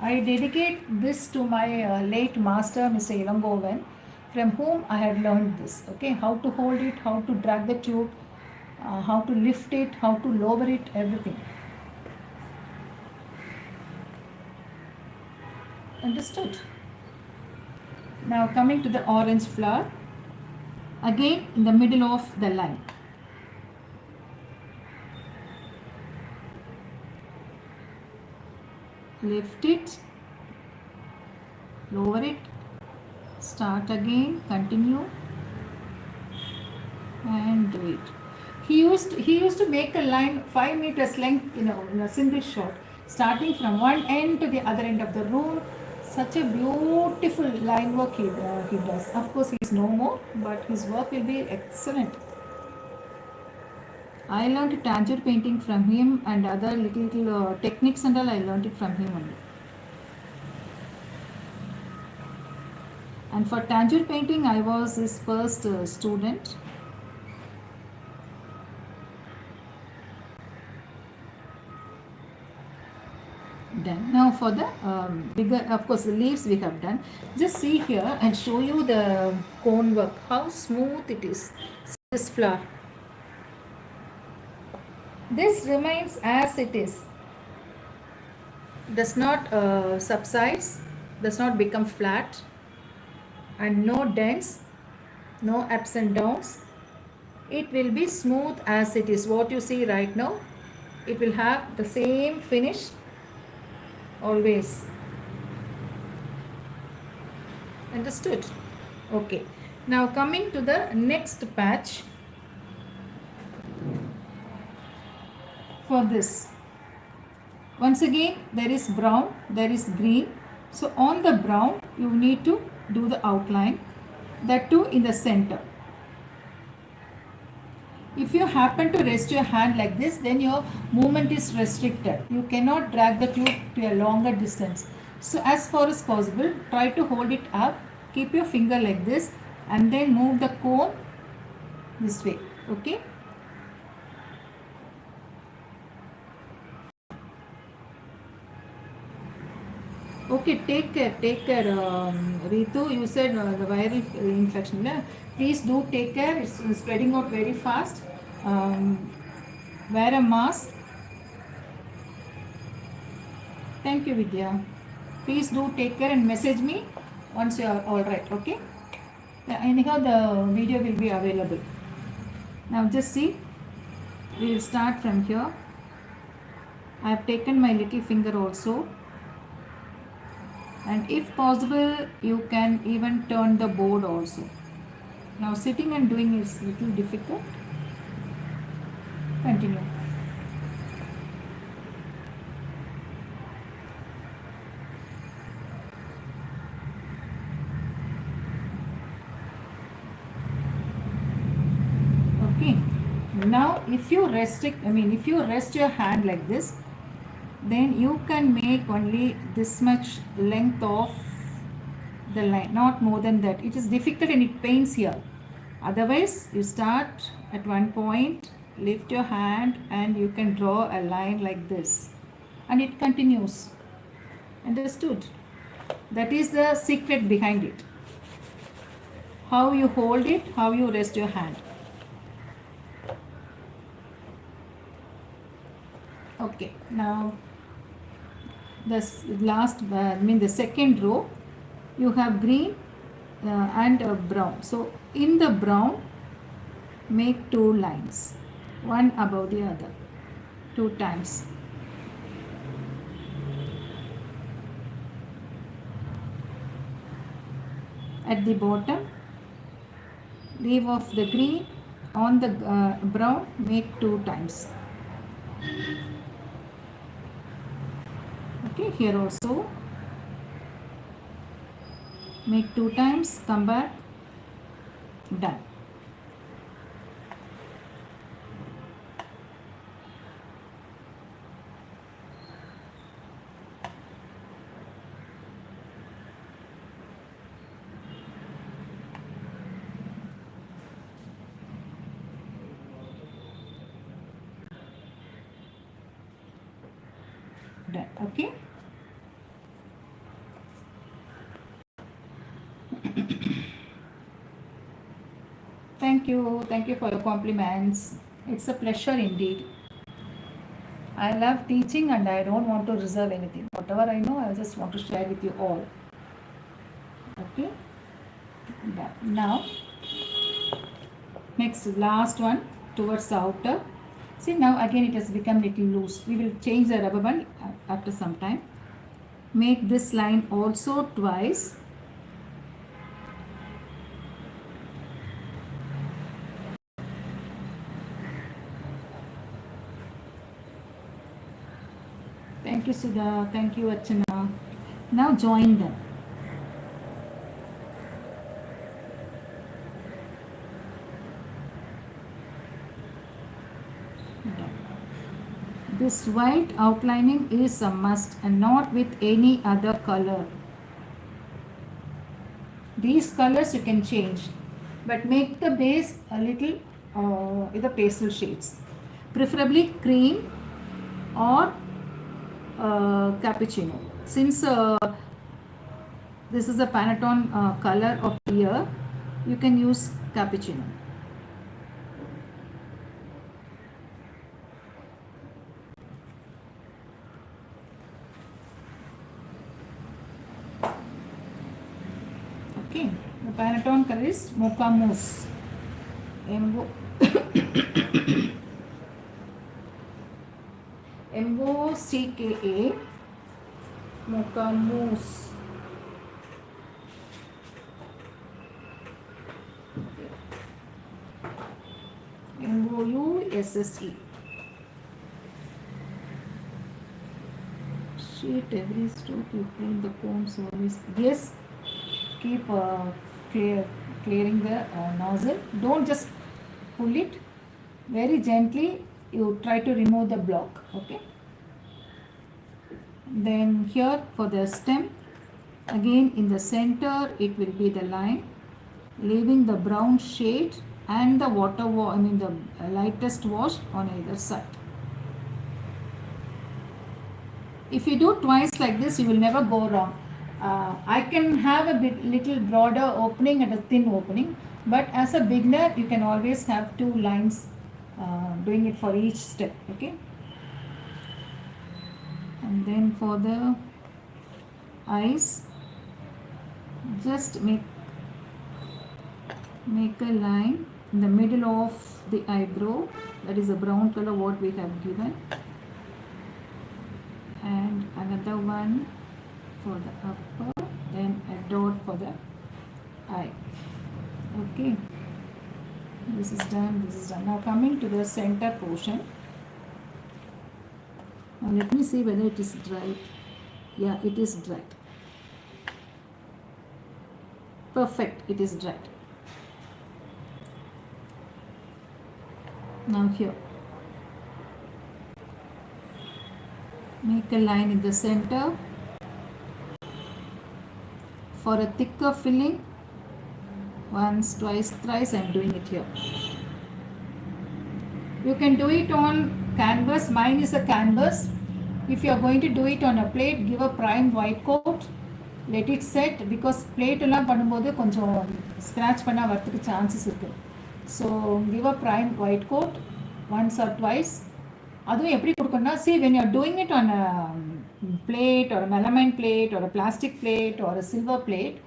I dedicate this to my late master, Mr. Ilangovan, from whom I had learned this. Okay, how to hold it, how to drag the tube, how to lift it, how to lower it, everything. Understood? Now coming to the orange flower, again in the middle of the line. Lift it, lower it, start again, continue, and do it. He used to make a line 5 meters length, in a single shot, starting from one end to the other end of the room. Such a beautiful line work he does. Of course, he is no more, but his work will be excellent. I learned tangier painting from him, and other little techniques and all I learned it from him only. And for tangier painting, I was his first student. Done. Now for the bigger, of course, the leaves we have done. Just see here and show you the cone work, how smooth it is. This flower. This remains as it is, does not subsides, does not become flat, and no dents, no ups and downs. It will be smooth as it is. What you see right now, it will have the same finish always. Understood? Okay. Now coming to the next patch. For this, once again there is brown, there is green. So on the brown you need to do the outline, that too in the center. If you happen to rest your hand like this, then your movement is restricted. You cannot drag the tube to a longer distance. So as far as possible, try to hold it up, keep your finger like this, and then move the cone this way. Okay. Okay, take care, Ritu. You said the viral infection. Yeah? Please do take care. It's spreading out very fast. Wear a mask. Thank you, Vidya. Please do take care and message me once you are all right. Okay. Yeah, anyhow, the video will be available. Now just see. We will start from here. I have taken my little finger also. And if possible, you can even turn the board also. Now sitting and doing is little difficult. Continue. Okay. Now if you rest your hand like this, then you can make only this much length of the line, not more than that. It is difficult and it pains here. Otherwise, you start at one point, lift your hand, and you can draw a line like this, and it continues. Understood? That is the secret behind it. How you hold it, how you rest your hand. Okay, now the last, the second row, you have green and brown. So in the brown, make 2 lines, one above the other, 2 times. At the bottom, leave off the green, on the brown, make 2 times. Okay, here also make 2 times, come back, done. Done. Okay. Thank you for your compliments. It's a pleasure indeed. I love teaching and I don't want to reserve anything. Whatever I know, I just want to share with you all. Okay. Done. Now, next, last one towards the outer. See, now again it has become little loose. We will change the rubber band after some time. Make this line also twice. Thank you, Sudha. Thank you, Achana. Now join them. This white outlining is a must and not with any other color. These colors you can change, but make the base a little with the pastel shades, preferably cream or cappuccino. Since this is a Pantone color of the year, you can use cappuccino. Okay, the Pantone color is Mocha Mousse. MOCKA, Mocha Mousse. MOUSSE. Sheet every stroke you clean the combs always. Yes, keep clearing the nozzle. Don't just pull it. Very gently you try to remove the block. Okay. Then here for the stem, again in the center it will be the line, leaving the brown shade and the the lightest wash on either side. If you do twice like this, you will never go wrong. I can have a little broader opening and a thin opening, but as a beginner you can always have 2 lines doing it for each step. Okay. And then for the eyes, just make a line in the middle of the eyebrow, that is a brown color what we have given, and another one for the upper, then a dot for the eye. Okay, this is done. Now coming to the center portion. Now let me see whether it is dry. Yeah, it is dry. Perfect, it is dry. Now here, make a line in the center. For a thicker filling, once, twice, thrice I am doing it here. You can do it on canvas. Mine is a canvas. If you are going to do it on a plate, give a prime white coat, let it set, because plate எல்லாம் பண்ணும்போது கொஞ்சம் scratch பண்ண வரதுக்கு chances இருக்கு. So give a prime white coat once or twice. அதுவும் எப்படி கொடுக்கணும்னா, see when you are doing it on a plate or a melamine plate or a plastic plate or a silver plate,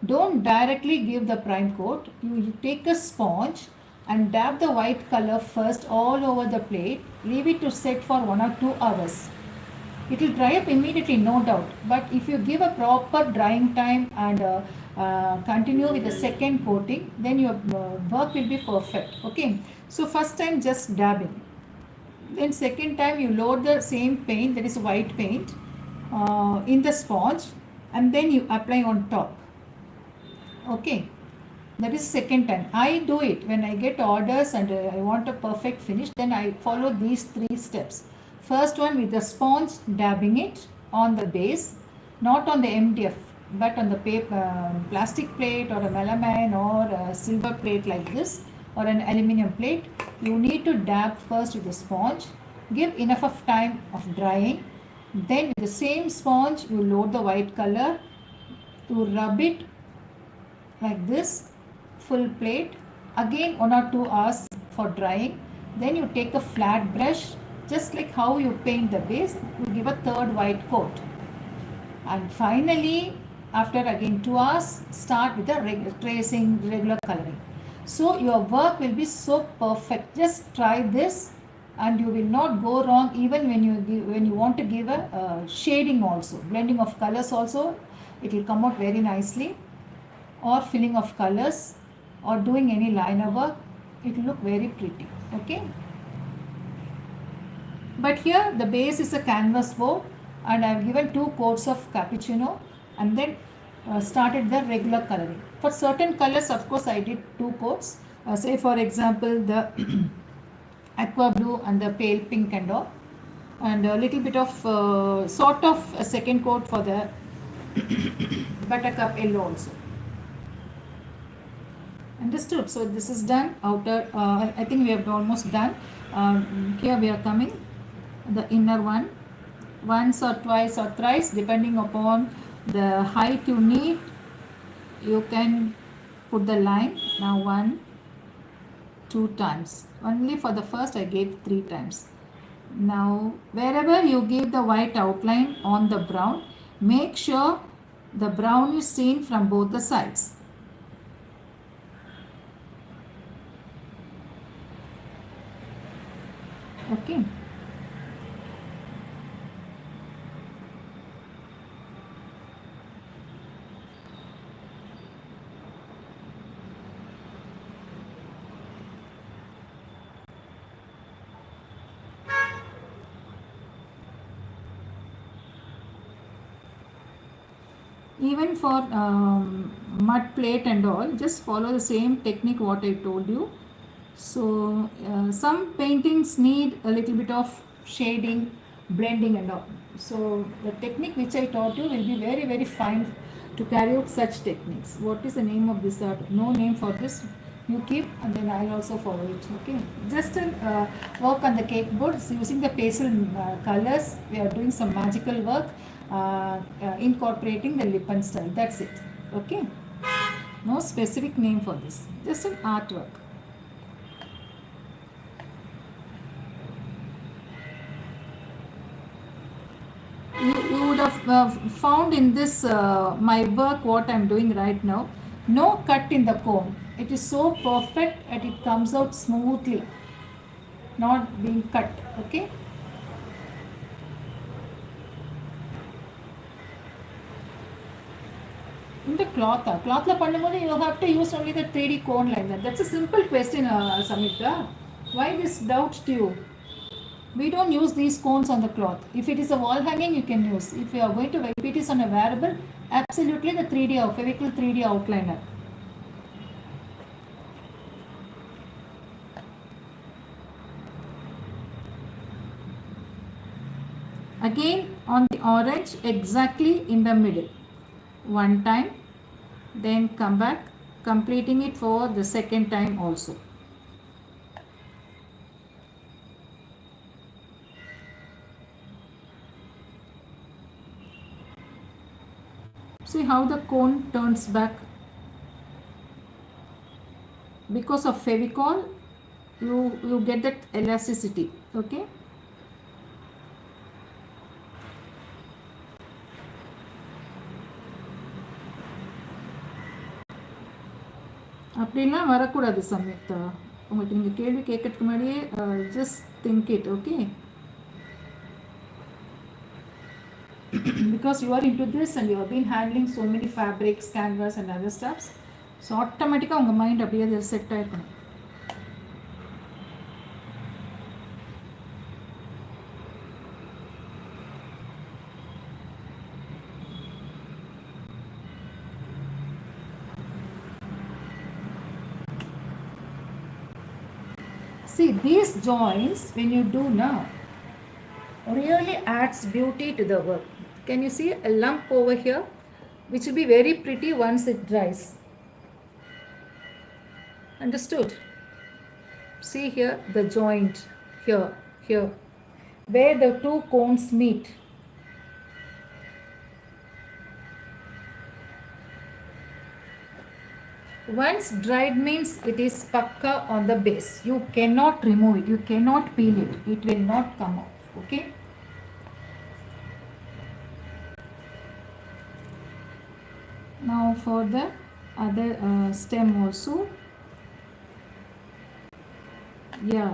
don't directly give the prime coat. You take a sponge and dab the white color first all over the plate. Leave it to set for 1 or 2 hours. It will dry up immediately, no doubt. But if you give a proper drying time and continue with the second coating, then your work will be perfect. Okay. So first time just dabbing. Then second time you load the same paint, that is white paint, in the sponge, and then you apply on top. Okay. That is second time. I do it when I get orders and I want a perfect finish. Then I follow these 3 steps. First one with the sponge, dabbing it on the base, not on the MDF, but on the paper, plastic plate or a melamine or a silver plate like this or an aluminium plate. You need to dab first with the sponge. Give enough of time of drying. Then with the same sponge, you load the white color. You rub it like this, full plate. Again 1 or 2 hours for drying. Then you take a flat brush, just like how you paint the base, you give a third white coat. And finally, after again 2 hours, start with the tracing, regular coloring. So your work will be so perfect. Just try this and you will not go wrong, even when you want to give a shading also, blending of colors also, it will come out very nicely, or filling of colors or doing any liner work, it will look very pretty. Okay. But here the base is a canvas board and I have given 2 coats of cappuccino and then started the regular coloring. For certain colors, of course, I did 2 coats. Say for example the aqua blue and the pale pink and all, and a little bit of sort of a second coat for the buttercup yellow also. Understood? So this is done. Outer, I think we have almost done. Here we are coming. The inner one, once or twice or thrice, depending upon the height you need, you can put the line. Now 1, 2 times. Only for the first I gave 3 times. Now wherever you give the white outline on the brown, make sure the brown is seen from both the sides. Okay. Even for mud plate and all, just follow the same technique what I told you. So some paintings need a little bit of shading, blending and all. So the technique which I taught you will be very, very fine to carry out such techniques. What is the name of this art? No name for this. You keep and then I'll also follow it. Okay. Just work on the cake board. So using the pastel colors, we are doing some magical work. Incorporating the lip and style. That's it. Okay. No specific name for this. Just an artwork. You would have found in this my work what I am doing right now. No cut in the cone. It is so perfect that it comes out smoothly, not being cut. Okay. In the cloth பண்ணும்போது you have to use only the 3D cone like that. That's a simple question, Samitra. Why this doubt to you? We don't use these cones on the cloth. If it is a wall hanging, you can use. If you are going to, if it is on a wearable, absolutely the 3D Fevical 3D outliner. Again on the orange, exactly in the middle. One time, then come back, completing it for the second time also. See how the cone turns back. Because of Fevicol, you get that elasticity. Okay. அப்படிலாம் வரக்கூடாது சம்யுக்தா. உங்களுக்கு நீங்கள் கேள்வி கேட்கறதுக்கு முன்னாடியே just think it, okay? Because you are into this and you have been handling so many fabrics, canvas and other stuffs, so ஆட்டோமேட்டிக்காக உங்கள் mind அப்படியே அது set ஆகிருக்கணும். See, these joints, when you do now, really adds beauty to the work. Can you see a lump over here, which will be very pretty once it dries? Understood? See here the joint, here, where the two cones meet. Once dried means it is pakka on the base. You cannot remove it, you cannot peel it, it will not come off, okay? Now for the other stem also, yeah,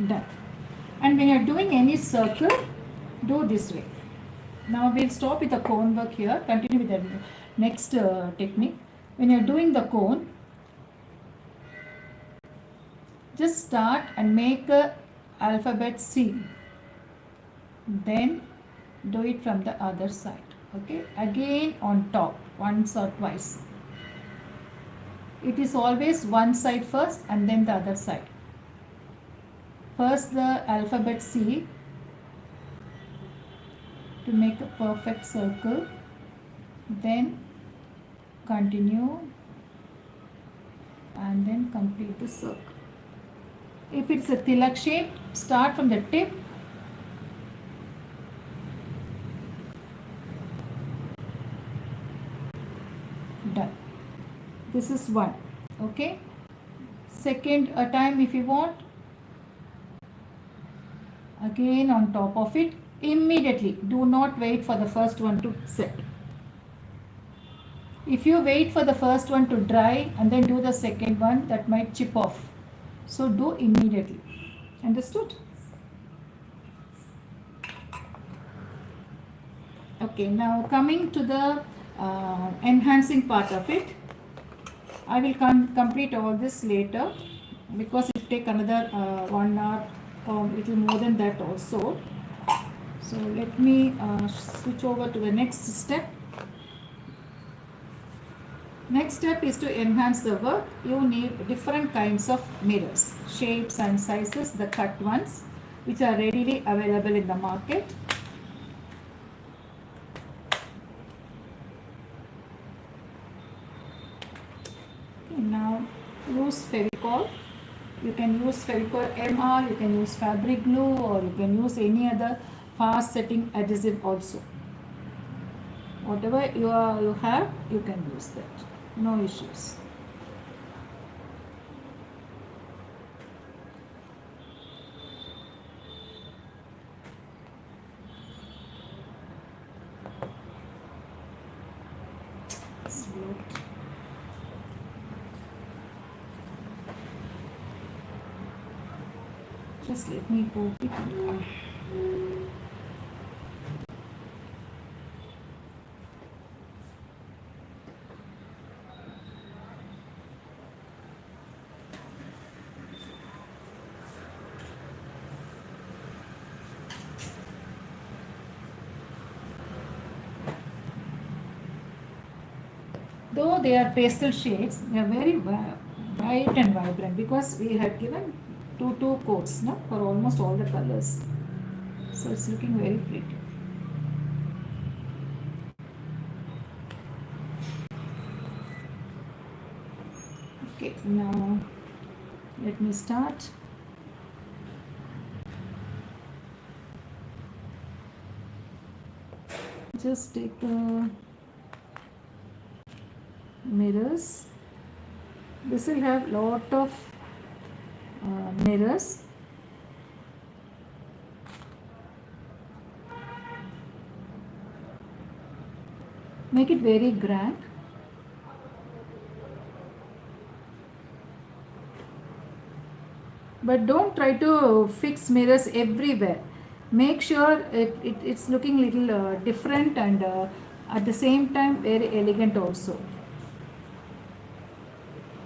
done. And when you are doing any circle, do this way. Now we'll stop with the cone work here, continue with the next technique. When you are doing the cone, just start and make a alphabet C, then do it from the other side, okay? Again on top, once or twice. It is always one side first and then the other side. First the alphabet C to make a perfect circle, then continue and then complete the circle. If it's a tilak shape, start from the tip, done. This is one, okay? Second time if you want, again on top of it, immediately, do not wait for the first one to set. If you wait for the first one to dry and then do the second one, that might chip off, so do immediately. Understood? Okay, now coming to the enhancing part of it, I will complete all this later because it will take another 1 hour or little more than that also. So let me switch over to the next step. Next step is to enhance the work. You need different kinds of mirrors, shapes and sizes, the cut ones, which are readily available in the market. Okay, now use Fevicol. You can use Fevicol MR, you can use fabric glue, or you can use any other fast setting adhesive also. Whatever you have, you can use that. No issues. Just let me go it. Though they are pastel shades, they are very bright and vibrant because we had given two coats, no, for almost all the colors. So it's looking very pretty. Okay, now let me start. Just take the mirrors This will have lot of mirrors. Make it very grand. But don't try to fix mirrors everywhere. Make sure it's looking little different and at the same time very elegant also.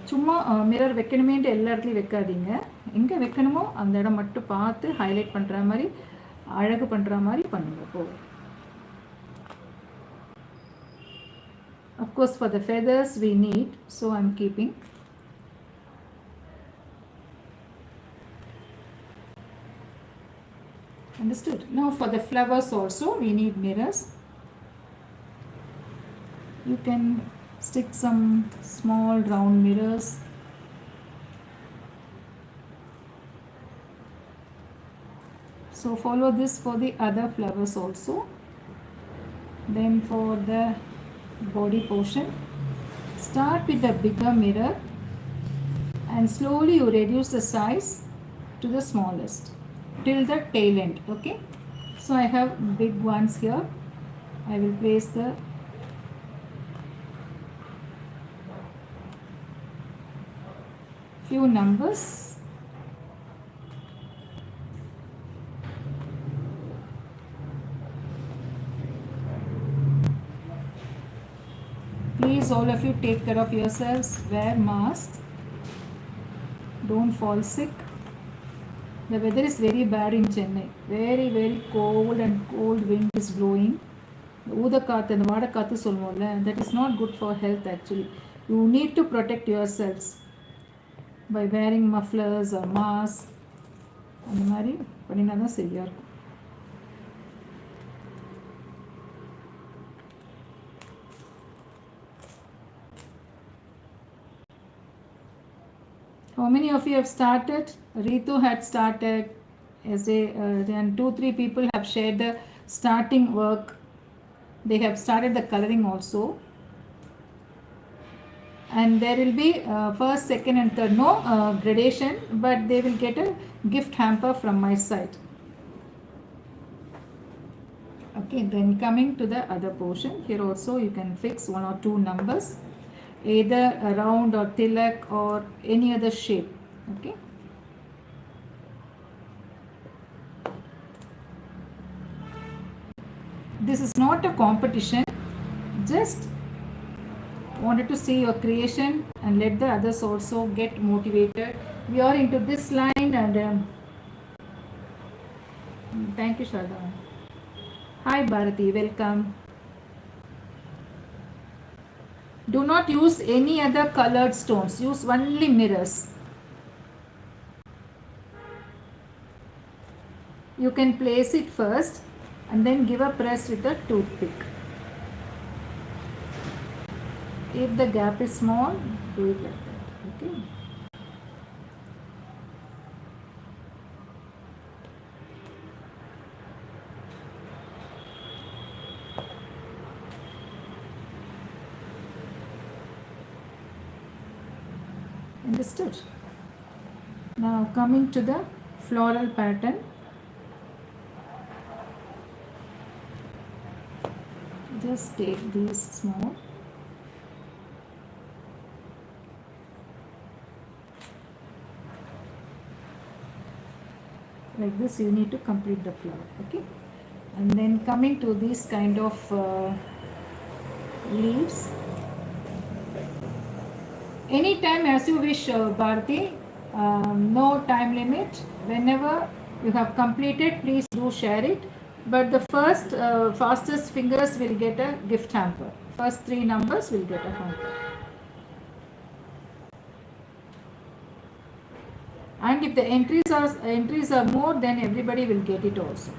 சும்மா mirror வைக்கணுமேன்ட்டு எல்லா இடத்துலையும் வைக்காதீங்க. எங்கே வைக்கணுமோ அந்த இடம் மட்டும் பார்த்து highlight பண்ணுற மாதிரி அழகு பண்ணுற மாதிரி பண்ணுங்க போதும். Of course for the feathers we need, so I'm keeping. Understood? Now for the flowers also we need mirrors. You can stick some small round mirrors. So follow this for the other flowers also. Then for the body portion, start with the bigger mirror and slowly you reduce the size to the smallest till the tail end. Okay, so I have big ones here. I will place the few numbers. Please all of you take care of yourselves, wear masks, don't fall sick. The weather is very bad in Chennai, very very cold and cold wind is blowing. ஊதக்காத்து அந்த வாடக்காத்து சொல்லுவோம்ல, that is not good for health actually. You need to protect yourselves by wearing mufflers or masks. அந்த மாதிரி பண்ணினா தான் சரியாக இருக்கும். How many of you have started? Ritu had started. And 2-3 people have shared the starting work. They have started the coloring also. And there will be first, second and third. No gradation, but they will get a gift hamper from my side. Okay, then coming to the other portion. Here also you can fix 1 or 2 numbers. Either a round or tilak or any other shape. Okay. This is not a competition. Just wanted to see your creation and let the others also get motivated. We are into this line and thank you, Shraddha. Hi Bharati, welcome. Do not use any other colored stones. Use only mirrors. You can place it first and then give a press with a toothpick. If the gap is small, do it like that. Okay. Understood? Now coming to the floral pattern. Just take these small. Like this you need to complete the flower. Okay. And then coming to these kind of leaves. Anytime as you wish, Bharati. No time limit. Whenever you have completed, please do share it. But the first fastest fingers will get a gift hamper. First 3 numbers will get a hamper. And if the entries are more, then everybody will get it also.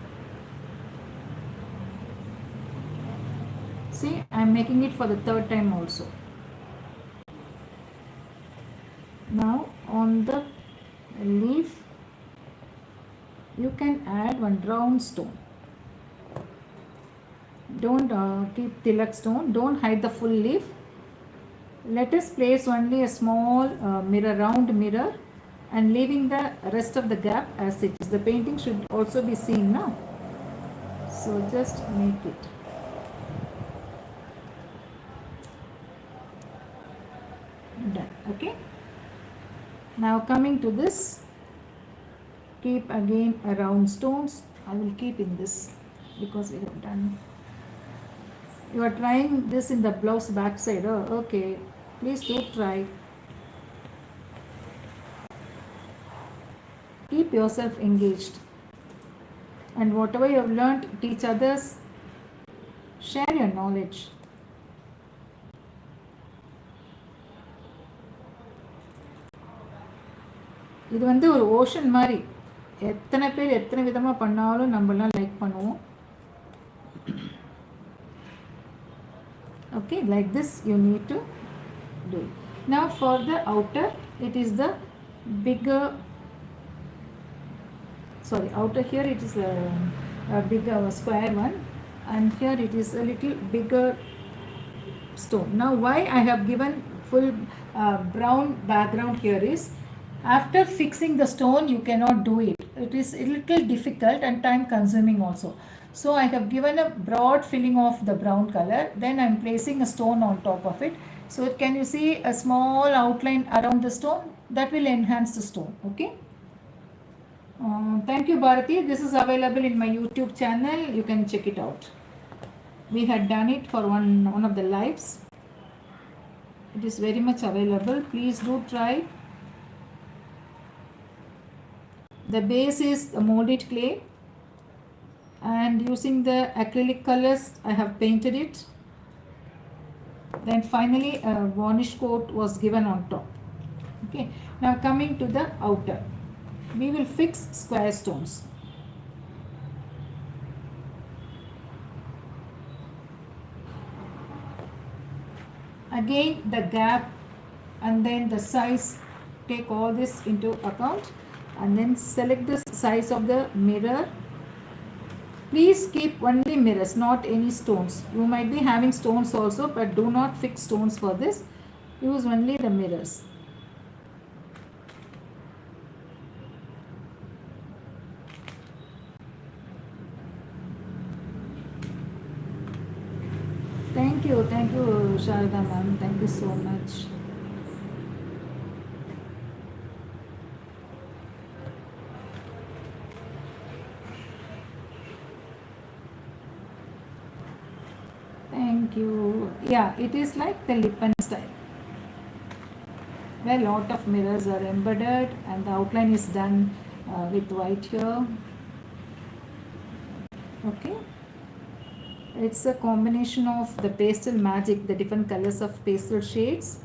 See, I am making it for the 3rd time also. Now on the leaf you can add 1 round stone. Don't keep tilak stone. Don't hide the full leaf. Let us place only a small round mirror, and leaving the rest of the gap as it is. The painting should also be seen now. So just make it. Done. Okay. Now coming to this, keep again a round stones. I will keep in this because we have done. You are trying this in the blouse back side. Oh, okay. Please do try. Keep yourself engaged. And whatever you have learned, teach others. Share your knowledge. இது வந்து ஒரு ocean மாதிரி எத்தனை பேர் எத்தனை விதமாக பண்ணாலும் நம்மளாம் லைக் பண்ணுவோம். Okay, like this you need to do it. Now for the outer, it is the bigger, sorry, outer here it is a bigger square one, and here it is a little bigger stone. Now why I have given full brown background here is, after fixing the stone you cannot do it. It is a little difficult and time consuming also. So I have given a broad filling of the brown color, then I am placing a stone on top of it. So can you see a small outline around the stone? That will enhance the stone. Okay. Thank you, Bharati. This is available in my YouTube channel. You can check it out. We had done it for one of the lives. It is very much available. Please do try. The base is the molded clay, and using the acrylic colors I have painted it. Then finally a varnish coat was given on top. Okay, now coming to the outer, we will fix square stones. Again the gap and then the size, take all this into account, and then select the size of the mirror. Please keep only mirrors, not any stones. You might be having stones also, but do not fix stones for this. Use only the mirrors. Thank you, Sharada ma'am. Thank you so much. Thank you. Yeah, it is like the lip and style, where a lot of mirrors are embedded and the outline is done with white here. Okay, it's a combination of the pastel magic, the different colors of pastel shades,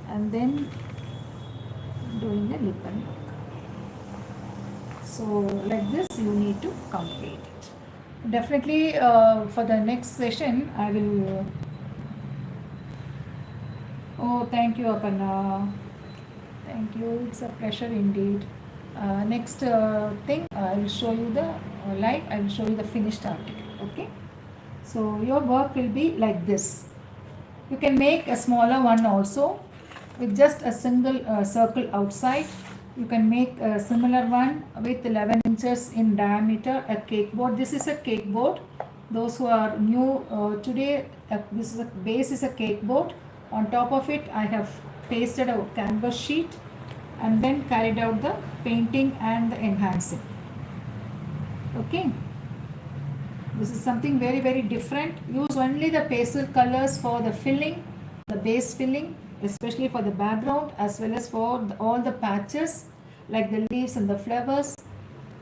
and then doing a lip and look. So like this you need to complete it. Definitely for the next session I will. Oh, thank you, Aparna. Thank you. It's a pleasure indeed. Next thing, I will show you the live. I will show you the finished article. Okay. So your work will be like this. You can make a smaller one also with just a single circle outside. You can make a similar one with 11 inches in diameter, a cake board. This is a cake board. Those who are new today, this is a base is a cake board. On top of it I have pasted a canvas sheet and then carried out the painting and the enhancing. Okay, this is something very, very different. Use only the pastel colors for the filling, the base filling, especially for the background, as well as for all the patches like the leaves and the flowers.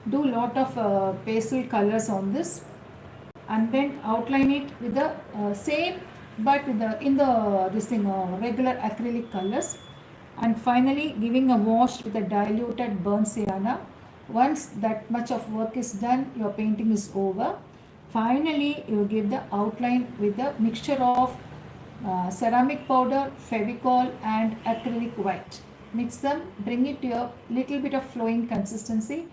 Do lot of pastel colors on this, and then outline it with the same, but with the regular acrylic colors, and finally giving a wash with a diluted burnt sienna. Once that much of work is done, your painting is over. Finally you give the outline with the mixture of ceramic powder, fevicol and acrylic white. Mix them, bring it to a little bit of flowing consistency,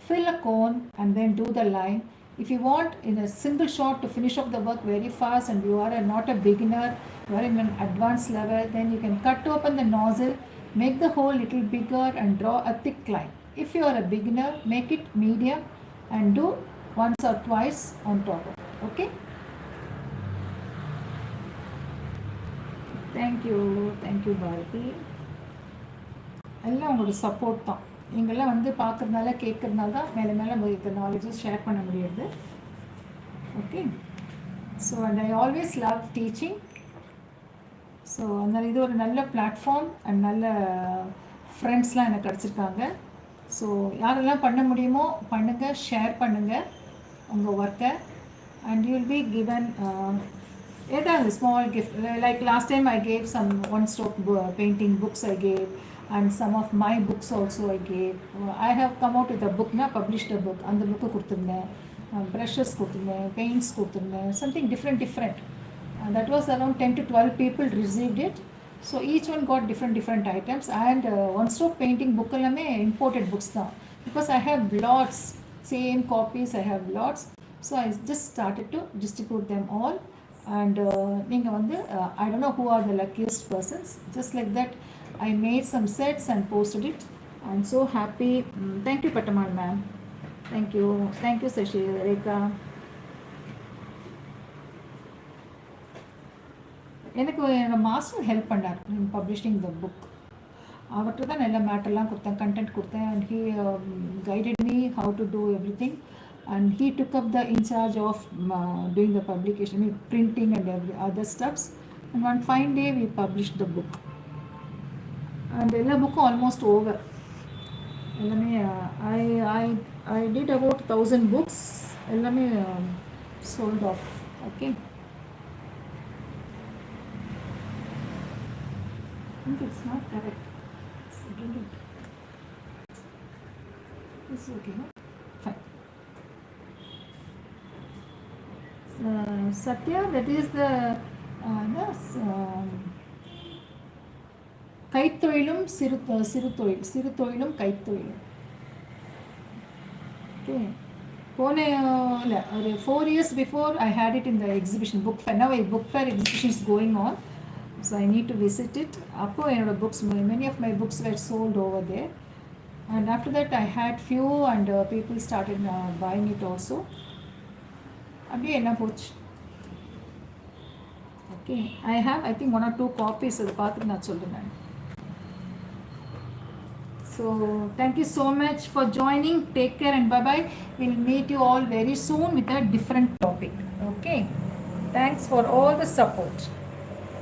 fill a cone and then do the line. If you want in a single shot to finish up the work very fast and you are not a beginner, you are in an advanced level, then you can cut open the nozzle, make the hole little bigger and draw a thick line. If you are a beginner, make it medium and do once or twice on top of it. Okay? Thank you Bharati. எல்லாம் உங்களோட support தான். நீங்கள்லாம் வந்து பார்க்குறதுனால கேட்குறதுனால தான் மேலே மேலே உங்களுக்கு நாலேஜஸ் ஷேர் பண்ண முடியுது. Okay, so and I always love teaching. So அதனால் இது ஒரு நல்ல பிளாட்ஃபார்ம் அண்ட் நல்ல ஃப்ரெண்ட்ஸ்லாம் எனக்கு கிடச்சிருக்காங்க. ஸோ யாரெல்லாம் பண்ண முடியுமோ பண்ணுங்கள், ஷேர் பண்ணுங்கள் உங்கள் ஒர்க்கை and you will be given ஏதாவது small gift. Like last time I gave some one stroke painting books I gave. And some of my books also I gave. I have come out with a book, published a book. And the book கொடுத்திருந்தேன், brushes கொடுத்திருந்தேன், paints கொடுத்திருந்தேன், something different. And that was around 10 to 12 people received it. So each one got different items. And one stroke painting book எல்லாமே imported books தான். Because I have lots, same copies I have lots. So I just started to distribute them all. And நீங்கள் வந்து I don't know who are the luckiest persons. Just like that I made some sets and posted it. I'm so happy. Thank you Patamal ma'am. Thank you Sashi Rekha. எனக்கு என்னோட master help பண்ணார் in publishing the book. அவர்கிட்ட தான் நல்ல மேட்டர்லாம் கொடுத்தேன், content கொடுத்தேன். And he guided me how to do everything. And he took up the in charge of doing the publication, printing and every other stuffs. And one fine day we published the book. And எல்லா புக்கும் almost over. எல்லாமே I did about 1000 books. எல்லாமே sold off. Okay. I think it's not correct. It's brilliant. It's okay, no? Fine. Satya, that is the கைத்தொழிலும் சிறுதொழிலும் கைத்தொழிலும். Okay, போன இல்லை ஒரு 4 years before I had it in the exhibition book fair. Now a book fair exhibition is going on, so I need to visit it. அப்போ என்னோட books, many of my books were sold over there. And after that I had few and people started buying it also. அப்படியே என்ன போச்சு. Okay, I have I think 1 or 2 copies. அதை பார்த்துட்டு நான் சொல்கிறேன். So thank you so much for joining. Take care and bye-bye. We'll meet you all very soon with a different topic. Okay. Thanks for all the support.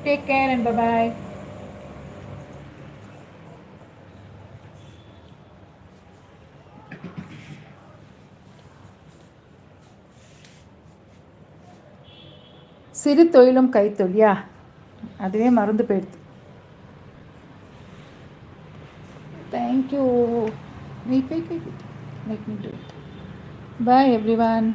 Take care and bye-bye. சிறு தொழிலும் கைத்தொழியா, அதுவே மறந்து போயிடுது. Thank you. Wait. Let me do it. Bye everyone.